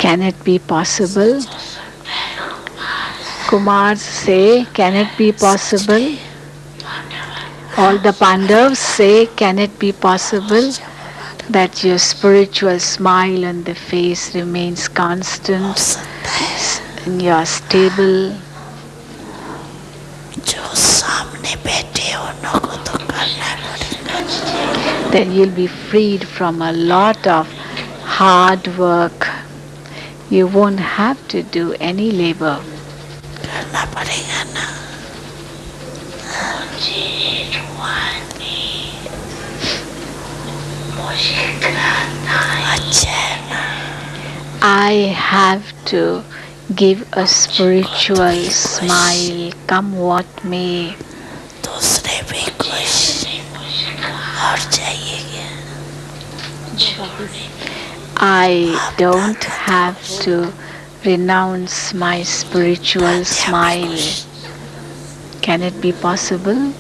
Can it be possible? Kumar say, can it be possible? All the Pandavas say, can it be possible that your spiritual smile on the face remains हो constant सकता है and you are stable? जो सामने बैठे हो उन्हों को तो करना पड़ेगा Then you'll be freed from a lot of hard work. You won't have to do any labor. करना पड़ेगा ना मुझे रूहानी मुस्कुराना अच्छा है ना I have to give a spiritual smile, come what may. दूसरे भी खुश और चाहिए क्या I don't have to renounce my spiritual smile. Can it be possible?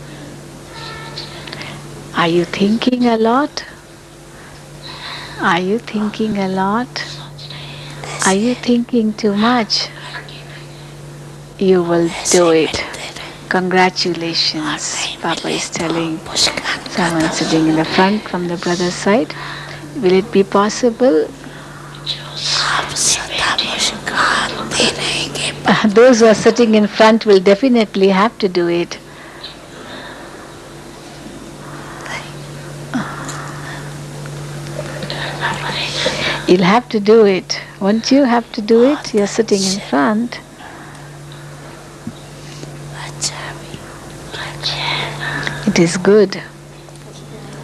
Are you thinking a lot? Are you thinking a lot? Are you thinking too much? You will do it. Congratulations, Papa is telling someone sitting in the front from the brother's side. Will it be possible? Those who are sitting in front will definitely have to do it. You'll have to do it. Won't you have to do it? You're sitting in front. It is good.